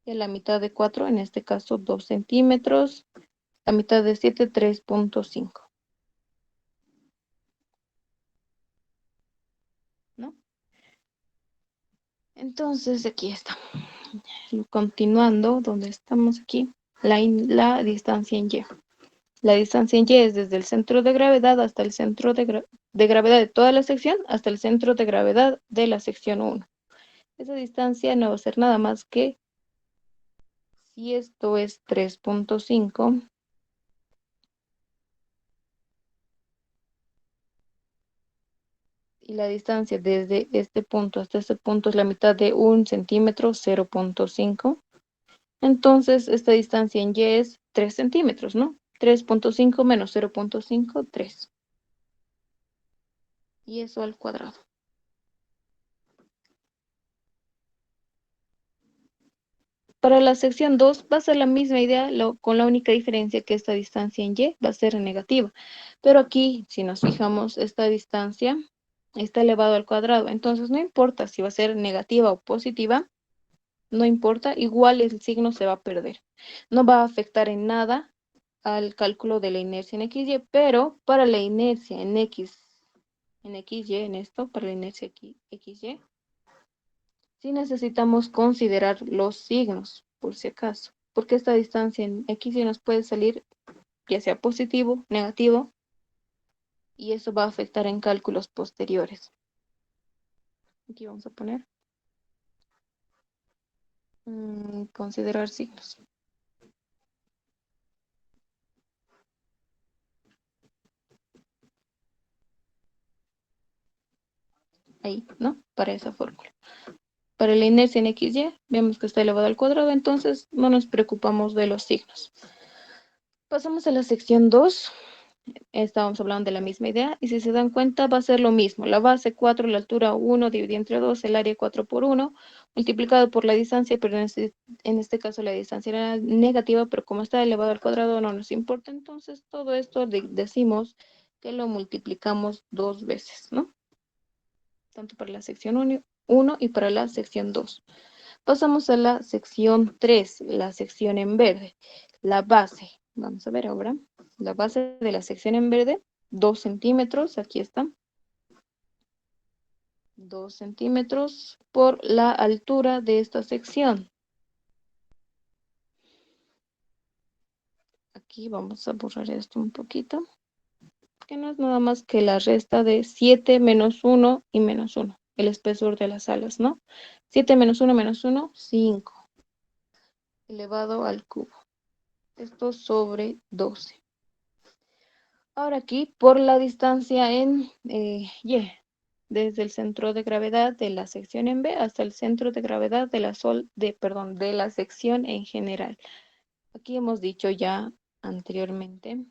y a la mitad de 4, en este caso 2 centímetros, la mitad de 7, 3.5. ¿No? Entonces aquí está. Continuando, donde estamos aquí, la distancia en Y. La distancia en Y es desde el centro de gravedad hasta el centro de gravedad de toda la sección, hasta el centro de gravedad de la sección 1. Esa distancia no va a ser nada más que, si esto es 3.5, y la distancia desde este punto hasta este punto es la mitad de 1 centímetro, 0.5. Entonces, esta distancia en Y es 3 centímetros, ¿no? 3.5 menos 0.5, 3. Y eso al cuadrado. Para la sección 2 va a ser la misma idea, con la única diferencia que esta distancia en Y va a ser negativa. Pero aquí, si nos fijamos, esta distancia está elevado al cuadrado. Entonces, no importa si va a ser negativa o positiva, no importa, igual el signo se va a perder. No va a afectar en nada al cálculo de la inercia en XY, pero para la inercia en XY, en esto, para la inercia XY, sí necesitamos considerar los signos, por si acaso, porque esta distancia en XY nos puede salir ya sea positivo, negativo, y eso va a afectar en cálculos posteriores. Aquí vamos a poner considerar signos. Ahí, ¿no? Para esa fórmula. Para la inercia en XY, vemos que está elevado al cuadrado, entonces no nos preocupamos de los signos. Pasamos a la sección 2. Estábamos hablando de la misma idea, y si se dan cuenta va a ser lo mismo. La base 4, la altura 1, dividido entre 2, el área 4 por 1, multiplicado por la distancia, pero en este caso la distancia era negativa, pero como está elevado al cuadrado no nos importa, entonces todo esto decimos que lo multiplicamos 2 veces, ¿no? Tanto para la sección 1 y para la sección 2. Pasamos a la sección 3, la sección en verde. La base, vamos a ver ahora, la base de la sección en verde, 2 centímetros, aquí está. 2 centímetros por la altura de esta sección. Aquí vamos a borrar esto un poquito, que no es nada más que la resta de 7 menos 1 y menos 1, el espesor de las alas, ¿no? 7 menos 1, 5, elevado al cubo. Esto sobre 12. Ahora aquí, por la distancia en Y, desde el centro de gravedad de la sección en B hasta el centro de gravedad de la sección en general. Aquí hemos dicho ya anteriormente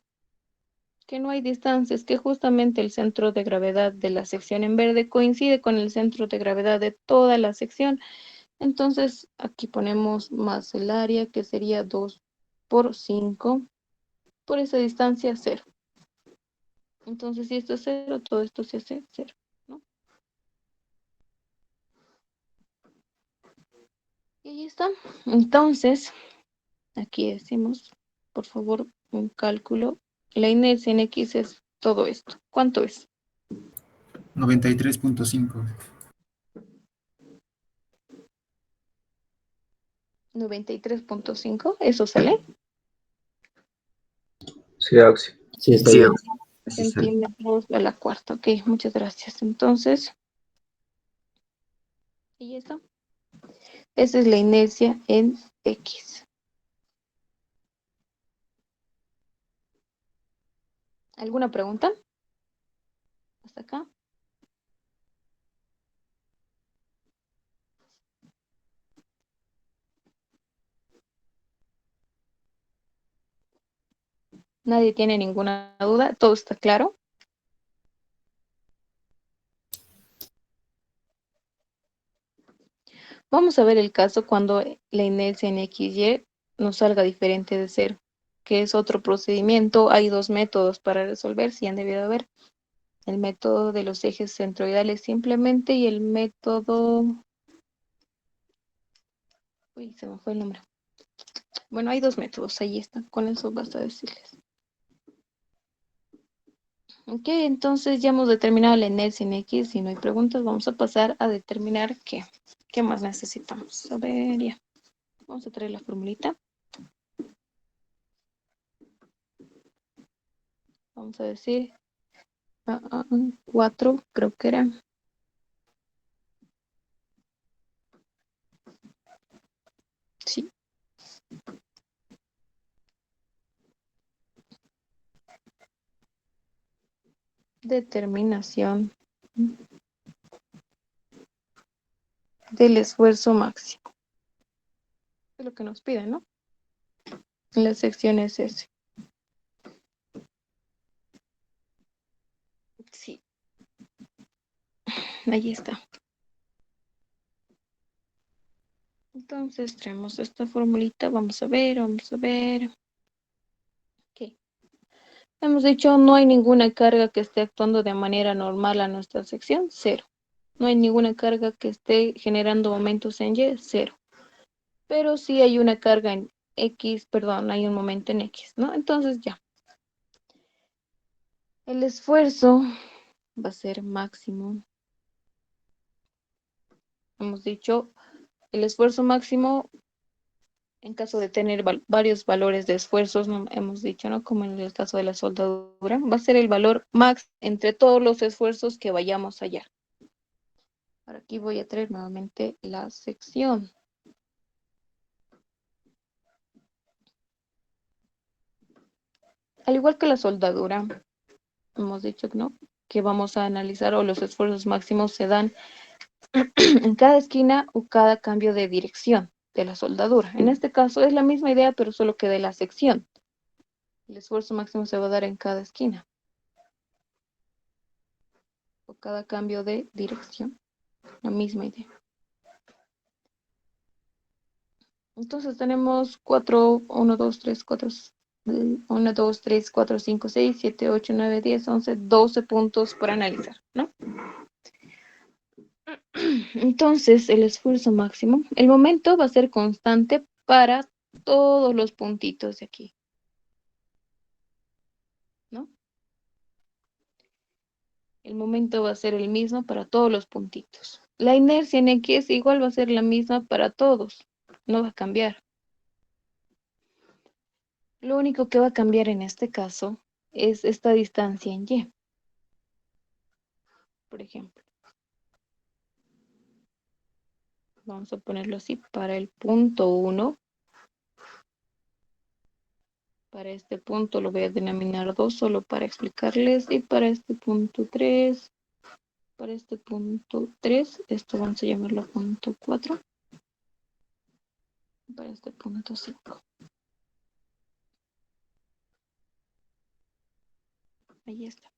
que no hay distancias, que justamente el centro de gravedad de la sección en verde coincide con el centro de gravedad de toda la sección. Entonces aquí ponemos más el área, que sería 2 por 5, por esa distancia 0. Entonces si esto es 0, todo esto se hace 0, ¿no? Y ahí está. Entonces, aquí decimos, por favor, un cálculo. La inercia en X es todo esto. ¿Cuánto es? 93.5. 93.5, ¿eso sale? Sí, Auxi. Sí, está bien. Así sale. Centímetros a la cuarta. Ok, muchas gracias. Entonces, ¿y eso? Esa es la inercia en X. ¿Alguna pregunta? ¿Hasta acá? ¿Nadie tiene ninguna duda? ¿Todo está claro? Vamos a ver el caso cuando la inercia en XY nos salga diferente de cero, que es otro procedimiento. Hay dos métodos para resolver, si han debido haber. El método de los ejes centroidales simplemente y el método... Uy, se me fue el nombre. Bueno, hay dos métodos, ahí está. Con eso basta decirles. Ok, entonces ya hemos determinado la inercia en X. Si no hay preguntas, vamos a pasar a determinar qué más necesitamos. A ver, ya. Vamos a traer la formulita. Vamos a decir 4, creo que era. Sí. Determinación del esfuerzo máximo. Es lo que nos piden, ¿no? En la sección es ese. Sí, ahí está. Entonces traemos esta formulita. Vamos a ver, vamos a ver. Ok. Hemos dicho no hay ninguna carga que esté actuando de manera normal a nuestra sección, 0. No hay ninguna carga que esté generando momentos en Y, 0. Pero sí hay una carga en X, perdón, hay un momento en X, ¿no? Entonces ya. El esfuerzo va a ser máximo. Hemos dicho el esfuerzo máximo en caso de tener varios valores de esfuerzos, ¿no? Hemos dicho, ¿no? Como en el caso de la soldadura, va a ser el valor max entre todos los esfuerzos que vayamos a hallar. Ahora aquí voy a traer nuevamente la sección. Al igual que la soldadura, hemos dicho, ¿no? Que vamos a analizar o los esfuerzos máximos se dan en cada esquina o cada cambio de dirección de la soldadura. En este caso es la misma idea, pero solo que de la sección. El esfuerzo máximo se va a dar en cada esquina o cada cambio de dirección. La misma idea. Entonces tenemos 4, 1, 2, 3, 4, 1, 2, 3, 4, 5, 6, 7, 8, 9, 10, 11, 12 puntos por analizar, ¿no? Entonces, el esfuerzo máximo, el momento va a ser constante para todos los puntitos de aquí, ¿no? El momento va a ser el mismo para todos los puntitos. La inercia en X igual va a ser la misma para todos, no va a cambiar. Lo único que va a cambiar en este caso es esta distancia en Y, por ejemplo. Vamos a ponerlo así, para el punto 1. Para este punto lo voy a denominar 2 solo para explicarles. Y para este punto 3, para este punto 3, esto vamos a llamarlo punto 4. Para este punto 5. Ahí está.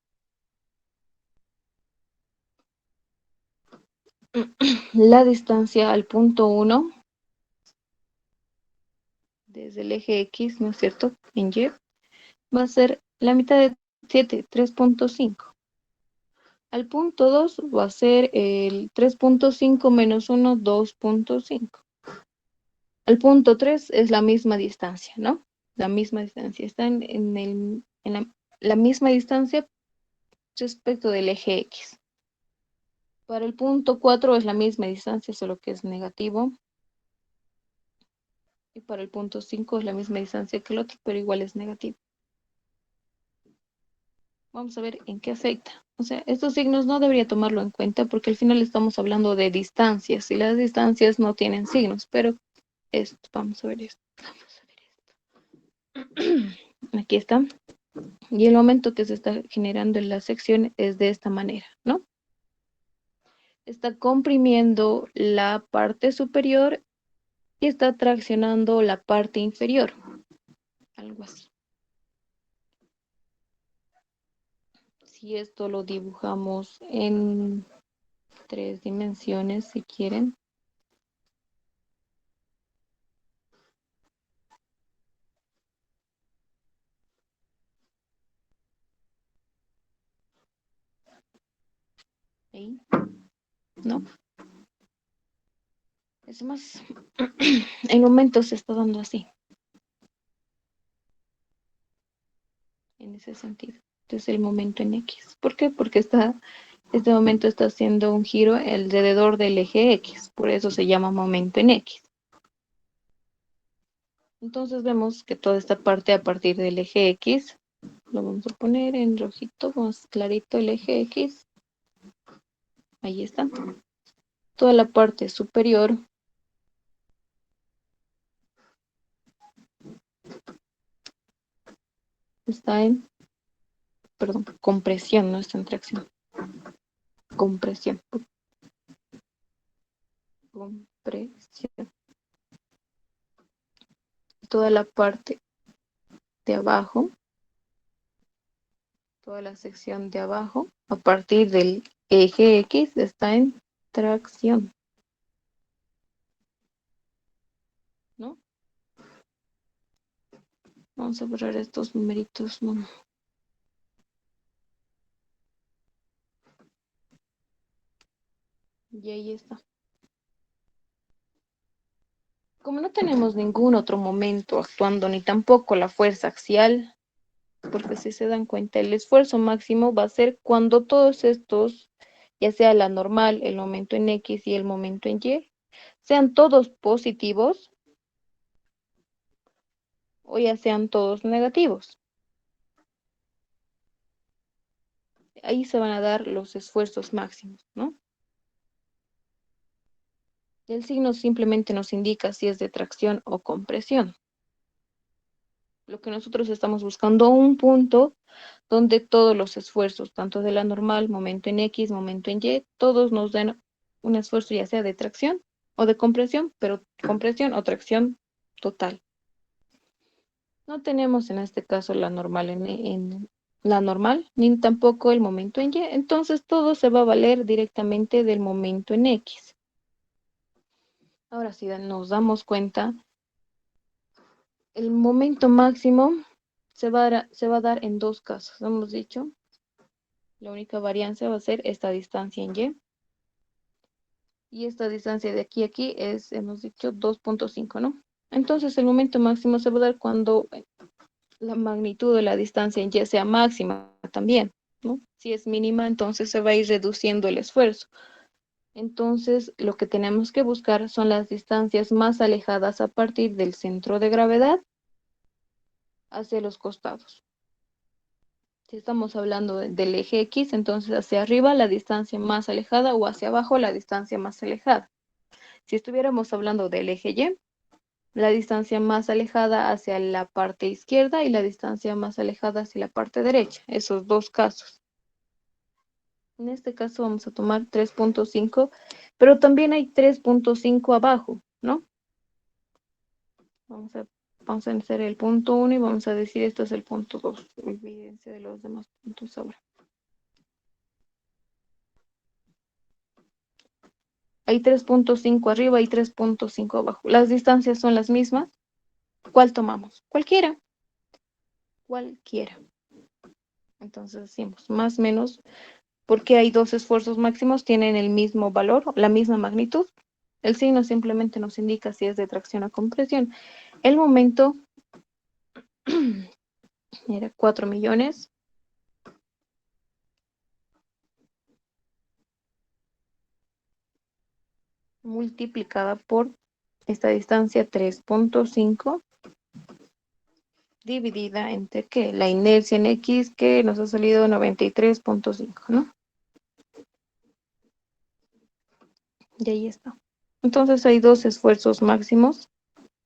La distancia al punto 1 desde el eje X, ¿no es cierto? En Y va a ser la mitad de 7, 3.5. Al punto 2 va a ser el 3.5 menos 1, 2.5. Al punto 3 es la misma distancia, ¿no? La misma distancia. Están en la misma distancia respecto del eje X. Para el punto 4 es la misma distancia, solo que es negativo. Y para el punto 5 es la misma distancia que el otro, pero igual es negativo. Vamos a ver en qué afecta. O sea, estos signos no debería tomarlo en cuenta porque al final estamos hablando de distancias y las distancias no tienen signos, pero esto, vamos a ver esto. Vamos a ver esto. Aquí está. Y el momento que se está generando en la sección es de esta manera, ¿no? Está comprimiendo la parte superior y está traccionando la parte inferior. Algo así. Si esto lo dibujamos en 3 dimensiones, si quieren. Ahí, ¿no? Es más, el momento se está dando así, en ese sentido. Entonces el momento en X. ¿Por qué? Porque este momento está haciendo un giro alrededor del eje X. Por eso se llama momento en X. Entonces vemos que toda esta parte a partir del eje X, lo vamos a poner en rojito, más clarito el eje X. Ahí está. Toda la parte superior está en, perdón, compresión, no está en tracción. Compresión. Compresión. Toda la parte de abajo, toda la sección de abajo, a partir del eje X, está en tracción, ¿no? Vamos a borrar estos numeritos, ¿no? Y ahí está. Como no tenemos ningún otro momento actuando, ni tampoco la fuerza axial, porque si se dan cuenta, el esfuerzo máximo va a ser cuando todos estos, ya sea la normal, el momento en X y el momento en Y, sean todos positivos o ya sean todos negativos. Ahí se van a dar los esfuerzos máximos, ¿no? El signo simplemente nos indica si es de tracción o compresión. Lo que nosotros estamos buscando un punto donde todos los esfuerzos, tanto de la normal, momento en X, momento en Y, todos nos den un esfuerzo ya sea de tracción o de compresión, pero compresión o tracción total. No tenemos en este caso la normal en la normal, ni tampoco el momento en Y, entonces todo se va a valer directamente del momento en X. Ahora si nos damos cuenta, el momento máximo se va a dar en dos casos, hemos dicho. La única variancia va a ser esta distancia en Y. Y esta distancia de aquí a aquí es, hemos dicho, 2.5, ¿no? Entonces el momento máximo se va a dar cuando la magnitud de la distancia en Y sea máxima también, ¿no? Si es mínima, entonces se va a ir reduciendo el esfuerzo. Entonces, lo que tenemos que buscar son las distancias más alejadas a partir del centro de gravedad hacia los costados. Si estamos hablando del eje X, entonces hacia arriba la distancia más alejada o hacia abajo la distancia más alejada. Si estuviéramos hablando del eje Y, la distancia más alejada hacia la parte izquierda y la distancia más alejada hacia la parte derecha, esos dos casos. En este caso vamos a tomar 3.5, pero también hay 3.5 abajo, ¿no? Vamos a Vamos a hacer el punto 1 y vamos a decir esto es el punto 2. Olvídense de los demás puntos ahora. Hay 3.5 arriba y 3.5 abajo. Las distancias son las mismas. ¿Cuál tomamos? Cualquiera. Cualquiera. Entonces decimos más menos, porque hay dos esfuerzos máximos, tienen el mismo valor, la misma magnitud. El signo simplemente nos indica si es de tracción o compresión. El momento era 4 millones. Multiplicada por esta distancia 3.5 dividida entre ¿qué? La inercia en X, que nos ha salido 93.5, ¿no? Y ahí está. Entonces hay dos esfuerzos máximos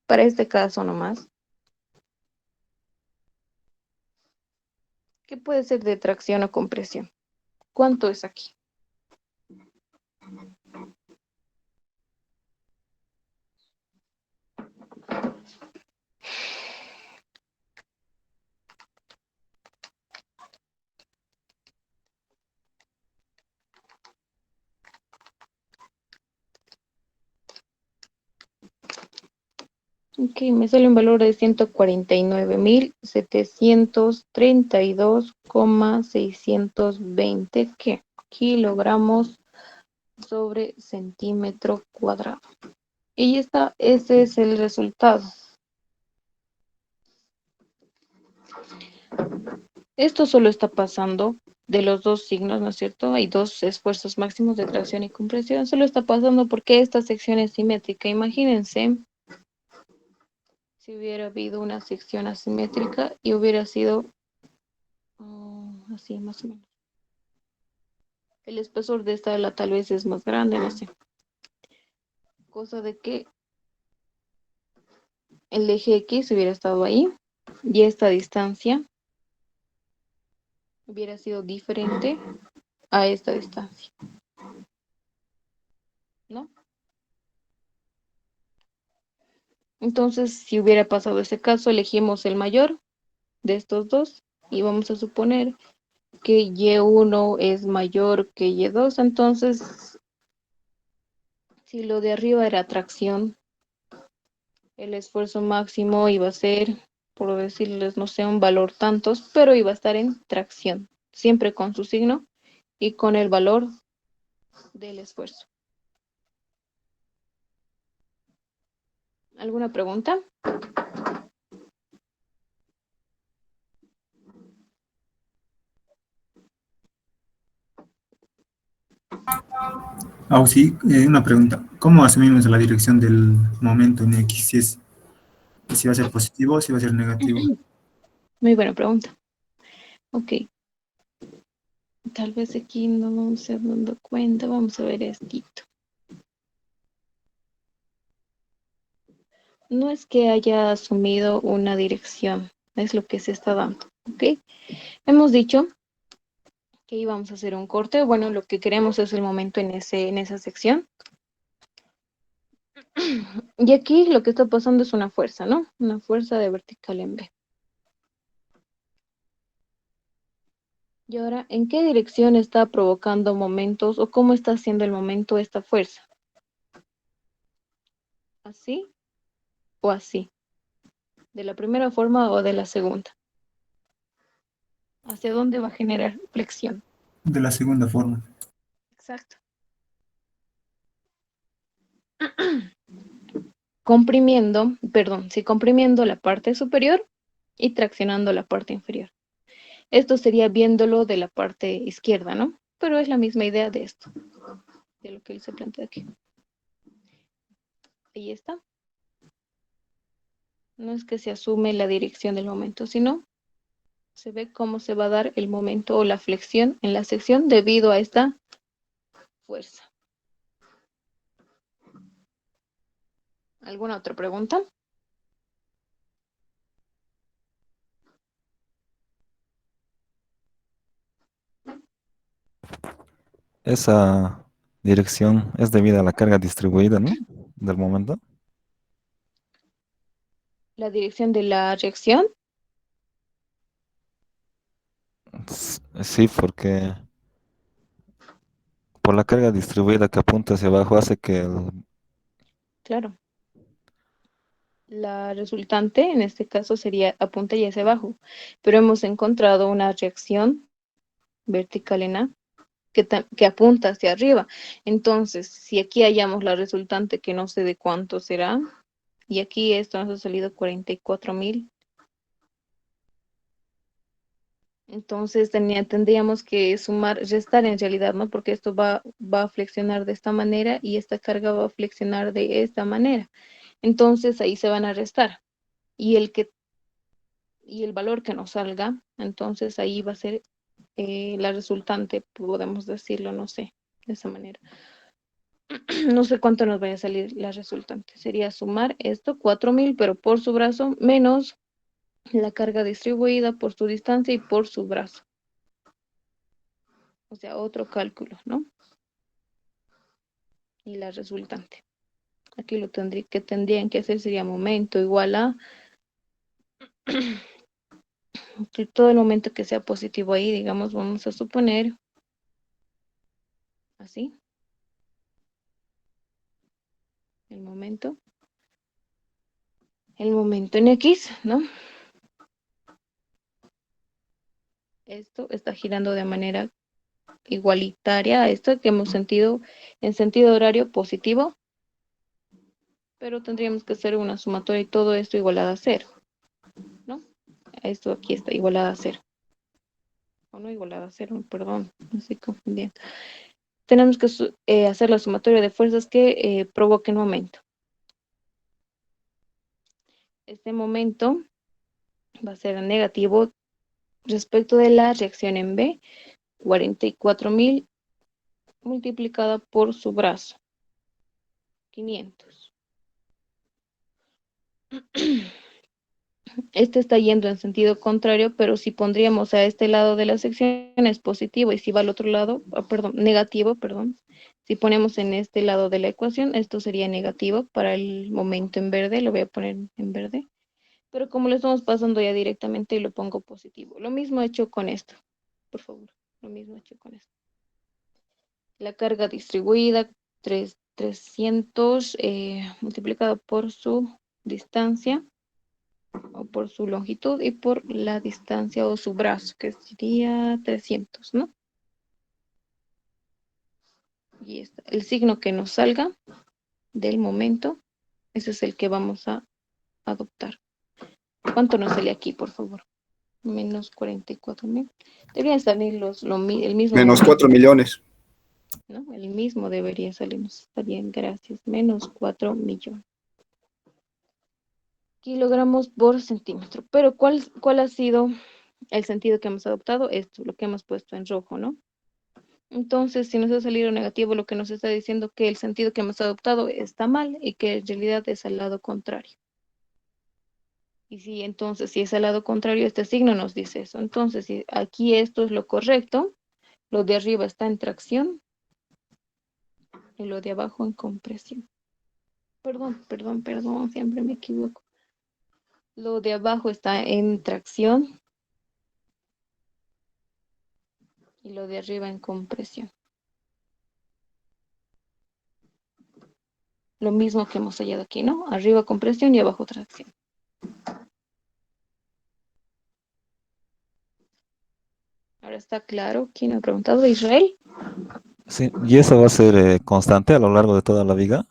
para este caso nomás, que puede ser de tracción o compresión. ¿Cuánto es aquí? Ok, me sale un valor de 149.732,620 ¿qué? Kilogramos sobre centímetro cuadrado. Y ese es el resultado. Esto solo está pasando de los dos signos, ¿no es cierto? Hay dos esfuerzos máximos de tracción y compresión. Solo está pasando porque esta sección es simétrica. Imagínense si hubiera habido una sección asimétrica y hubiera sido así más o menos. El espesor de esta ala tal vez es más grande, no sé. Cosa de que el eje X hubiera estado ahí y esta distancia hubiera sido diferente a esta distancia, ¿no? Entonces, si hubiera pasado ese caso, elegimos el mayor de estos dos y vamos a suponer que Y1 es mayor que Y2. Entonces, si lo de arriba era tracción, el esfuerzo máximo iba a ser, por decirles, no sé, un valor tantos, pero iba a estar en tracción, siempre con su signo y con el valor del esfuerzo. ¿Alguna pregunta? Sí, una pregunta. ¿Cómo asumimos la dirección del momento en X? Si va a ser positivo o si va a ser negativo. Muy buena pregunta. Ok, tal vez aquí no vamos a ir dando cuenta. Vamos a ver esto. No es que haya asumido una dirección, es lo que se está dando, ¿ok? Hemos dicho que íbamos a hacer un corte. Bueno, lo que queremos es el momento en esa sección. Y aquí lo que está pasando es una fuerza, ¿no? Una fuerza de vertical en B. Y ahora, ¿en qué dirección está provocando momentos o cómo está haciendo el momento esta fuerza? ¿Así o así? ¿De la primera forma o de la segunda? ¿Hacia dónde va a generar flexión? De la segunda forma. Exacto. Comprimiendo la parte superior y traccionando la parte inferior. Esto sería viéndolo de la parte izquierda, ¿no? Pero es la misma idea de esto, de lo que él se plantea aquí. Ahí está. No es que se asume la dirección del momento, sino se ve cómo se va a dar el momento o la flexión en la sección debido a esta fuerza. ¿Alguna otra pregunta? Esa dirección es debido a la carga distribuida, ¿no? Del momento. La dirección de la reacción, Sí, porque por la carga distribuida que apunta hacia abajo hace que claro. La resultante, en este caso, sería apunta y hacia abajo, pero hemos encontrado una reacción vertical en A que apunta hacia arriba. Entonces, si aquí hallamos la resultante que no sé de cuánto será, y aquí esto nos ha salido 44.000, entonces tendríamos que sumar, restar en realidad, ¿no? Porque esto va a flexionar de esta manera y esta carga va a flexionar de esta manera. Entonces ahí se van a restar. Y y el valor que nos salga, entonces ahí va a ser la resultante, podemos decirlo, no sé, de esa manera. No sé cuánto nos vaya a salir la resultante. Sería sumar esto, 4.000, pero por su brazo, menos la carga distribuida por su distancia y por su brazo. O sea, otro cálculo, ¿no? Y la resultante. Aquí lo tendrían que hacer sería momento igual a todo el momento que sea positivo ahí, digamos, vamos a suponer así, el momento en X, ¿no? Esto está girando de manera igualitaria a esto que hemos sentido en sentido horario positivo, pero tendríamos que hacer una sumatoria y todo esto igualado a cero, ¿no? Esto aquí está igualado a cero. O no igualado a cero, perdón, me estoy confundiendo. Tenemos que hacer la sumatoria de fuerzas que provoquen momento. Este momento va a ser negativo respecto de la reacción en B, 44.000 multiplicada por su brazo, 500. Este está yendo en sentido contrario, pero si pondríamos a este lado de la sección es positivo y si va al otro lado, perdón, negativo, perdón. Si ponemos en este lado de la ecuación, esto sería negativo para el momento en verde, lo voy a poner en verde. Pero como lo estamos pasando ya directamente, lo pongo positivo. Lo mismo he hecho con esto, por favor. Lo mismo he hecho con esto. La carga distribuida, 300 multiplicado por su distancia o por su longitud y por la distancia o su brazo, que sería 300, ¿no? Y el signo que nos salga del momento, ese es el que vamos a adoptar. ¿Cuánto nos sale aquí, por favor? Menos 44.000. Deberían salir el mismo Menos momento, 4 millones. ¿no? El mismo debería salirnos. Está bien, gracias. Menos 4 millones. Kilogramos por centímetro. Pero ¿cuál ha sido el sentido que hemos adoptado? Esto, lo que hemos puesto en rojo, ¿no? Entonces, si nos ha salido negativo, lo que nos está diciendo que el sentido que hemos adoptado está mal y que en realidad es al lado contrario. Y si entonces, si es al lado contrario, este signo nos dice eso. Entonces, si aquí esto es lo correcto, lo de arriba está en tracción y lo de abajo en compresión. Perdón, siempre me equivoco. Lo de abajo está en tracción y lo de arriba en compresión. Lo mismo que hemos hallado aquí, ¿no? Arriba compresión y abajo tracción. Ahora está claro. ¿Quién ha preguntado? ¿Israel? sí, ¿y eso va a ser constante a lo largo de toda la viga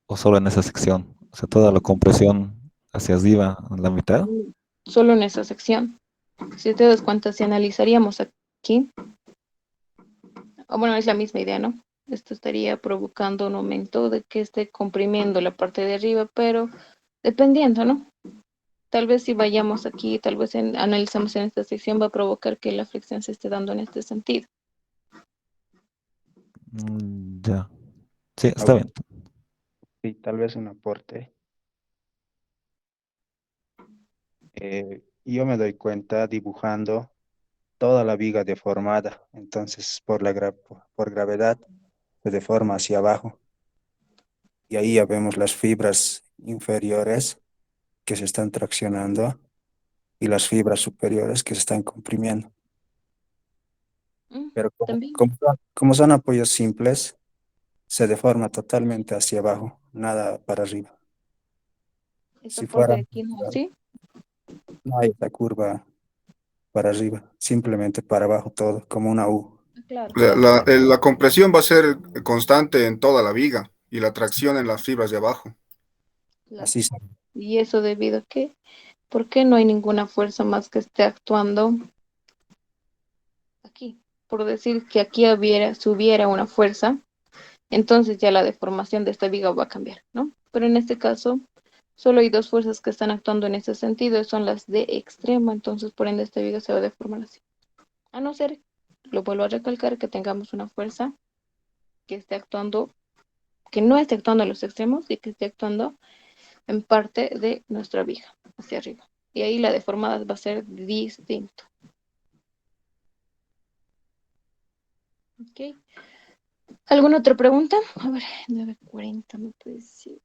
o solo en esa sección? O sea, toda la compresión hacia arriba en la mitad. Solo en esa sección. Si te das cuenta, si analizaríamos aquí, bueno, es la misma idea, ¿no? Esto estaría provocando un aumento de que esté comprimiendo la parte de arriba, pero dependiendo, ¿no? Tal vez si vayamos aquí, tal vez analizamos en esta sección, va a provocar que la flexión se esté dando en este sentido. Ya, sí, está Ah, bien. sí, tal vez un aporte. Yo me doy cuenta dibujando toda la viga deformada, entonces por gravedad se deforma hacia abajo y ahí ya vemos las fibras inferiores que se están traccionando y las fibras superiores que se están comprimiendo. Pero También. como son apoyos simples, se deforma totalmente hacia abajo, nada para arriba. Esta Si parte fuera, de aquí no, ¿sí? no hay esa curva para arriba, simplemente para abajo todo, como una U. Claro, La, claro, la- la compresión va a ser constante en toda la viga y la tracción en las fibras de abajo. claro. Así se Y eso debido a que, ¿por qué no hay ninguna fuerza más que esté actuando aquí? Por decir que aquí si hubiera una fuerza, entonces ya la deformación de esta viga va a cambiar, ¿no? Pero en este caso, solo hay dos fuerzas que están actuando en ese sentido, son las de extremo, entonces por ende esta viga se va a deformar así. A no ser, lo vuelvo a recalcar, que tengamos una fuerza que esté actuando, que no esté actuando a los extremos y que esté actuando en parte de nuestra viga, hacia arriba. Y ahí la deformada va a ser distinto. ¿Ok? ¿Alguna otra pregunta? A ver, 9:40 me puede decir.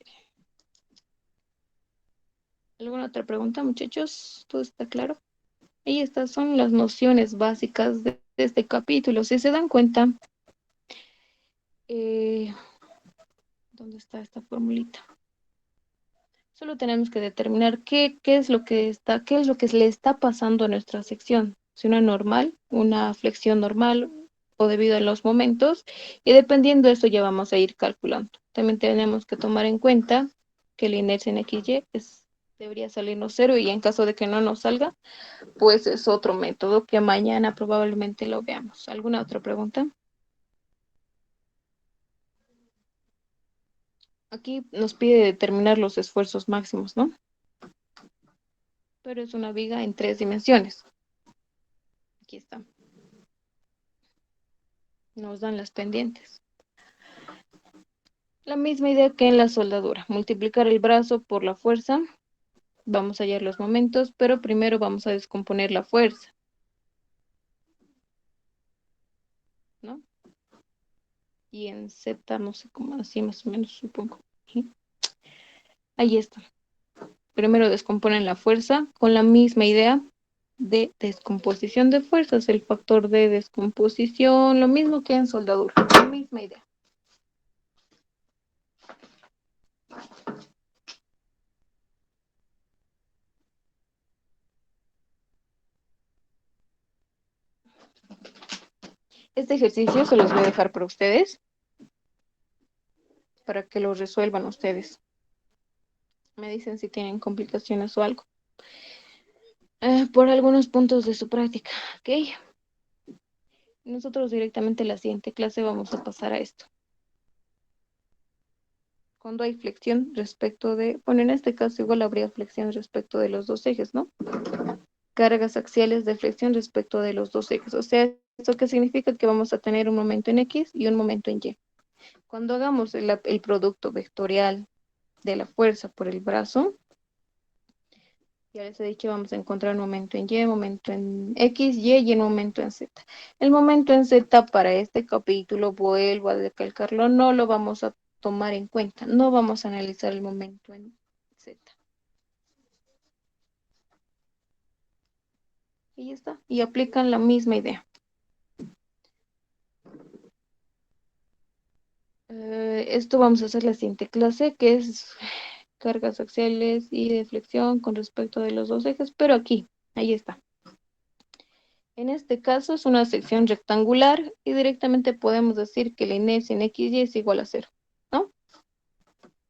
¿Alguna otra pregunta, muchachos? ¿Todo está claro? Y estas son las nociones básicas de este capítulo. Si se dan cuenta, eh, ¿dónde está esta formulita? Solo tenemos que determinar qué es lo que le está pasando a nuestra sección. Si una normal, una flexión normal o debido a los momentos. Y dependiendo de eso ya vamos a ir calculando. También tenemos que tomar en cuenta que la inercia en XY debería salirnos cero y en caso de que no nos salga, pues es otro método que mañana probablemente lo veamos. ¿Alguna otra pregunta? Aquí nos pide determinar los esfuerzos máximos, ¿no? Pero es una viga en 3 dimensiones. Aquí está. Nos dan las pendientes. La misma idea que en la soldadura. Multiplicar el brazo por la fuerza. Vamos a hallar los momentos, pero primero vamos a descomponer la fuerza, ¿no? Y en Z, no sé cómo, así más o menos, supongo. ¿Sí? Ahí está. Primero descomponen la fuerza con la misma idea de descomposición de fuerzas, el factor de descomposición, lo mismo que en soldadura, la misma idea. Este ejercicio se los voy a dejar para ustedes, para que lo resuelvan ustedes. Me dicen si tienen complicaciones o algo. Por algunos puntos de su práctica, ¿ok? Nosotros directamente en la siguiente clase vamos a pasar a esto. Cuando hay flexión respecto de, bueno, en este caso igual habría flexión respecto de los dos ejes, ¿no? Cargas axiales de flexión respecto de los dos ejes. O sea, ¿esto qué significa? Que vamos a tener un momento en X y un momento en Y. Cuando hagamos el producto vectorial de la fuerza por el brazo, ya les he dicho, vamos a encontrar un momento en Y, un momento en X, Y un momento en Z. El momento en Z para este capítulo, vuelvo a recalcarlo, no lo vamos a tomar en cuenta. No vamos a analizar el momento en Z. Y ya está. Y aplican la misma idea. Esto vamos a hacer la siguiente clase, que es cargas axiales y de flexión con respecto de los dos ejes, pero aquí, ahí está. En este caso es una sección rectangular y directamente podemos decir que la inercia en XY es igual a 0, ¿no?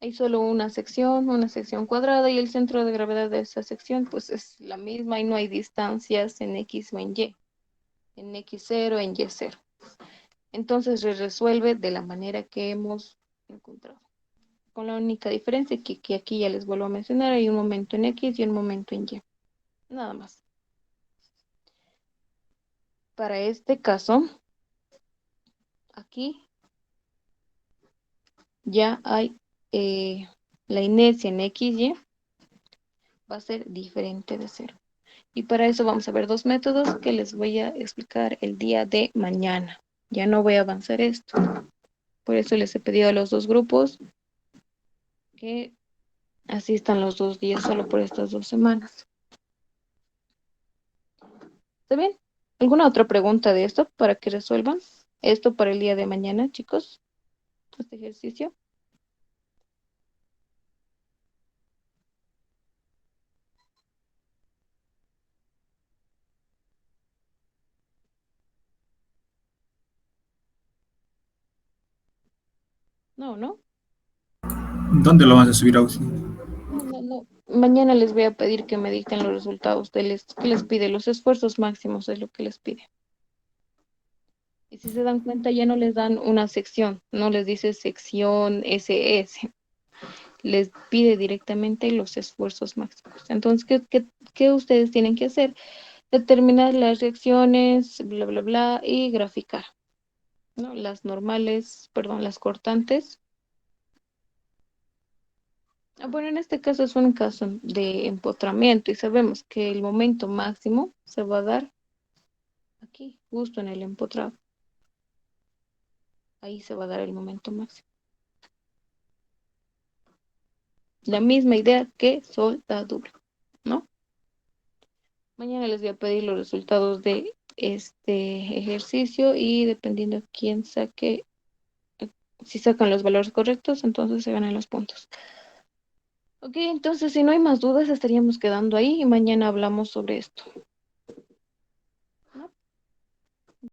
Hay solo una sección cuadrada y el centro de gravedad de esa sección pues es la misma y no hay distancias en X o en Y X0, en Y0. Entonces se resuelve de la manera que hemos encontrado. Con la única diferencia que aquí ya les vuelvo a mencionar, hay un momento en X y un momento en Y. Nada más. Para este caso, aquí ya hay la inercia en XY va a ser diferente de 0. Y para eso vamos a ver dos métodos que les voy a explicar el día de mañana. Ya no voy a avanzar esto. Por eso les he pedido a los dos grupos que Así están los 2 días solo por estas 2 semanas. ¿Está bien? ¿Alguna otra pregunta de esto para que resuelvan? Esto para el día de mañana, chicos. Este ejercicio. No, no. ¿Dónde lo vas a subir, Auxi? No. Mañana les voy a pedir que me dicten los resultados que les pide, los esfuerzos máximos es lo que les pide. Y si se dan cuenta, ya no les dan una sección, no les dice sección SS, les pide directamente los esfuerzos máximos. Entonces, ¿qué ustedes tienen que hacer? Determinar las reacciones, bla, bla, bla, y graficar, ¿no? Las normales, perdón, las cortantes. Bueno, en este caso es un caso de empotramiento y sabemos que el momento máximo se va a dar aquí, justo en el empotrado. Ahí se va a dar el momento máximo. La misma idea que soldadura, ¿no? Mañana les voy a pedir los resultados de este ejercicio y dependiendo de quién saque, si sacan los valores correctos, entonces se ganan los puntos. Ok, entonces si no hay más dudas, estaríamos quedando ahí y mañana hablamos sobre esto.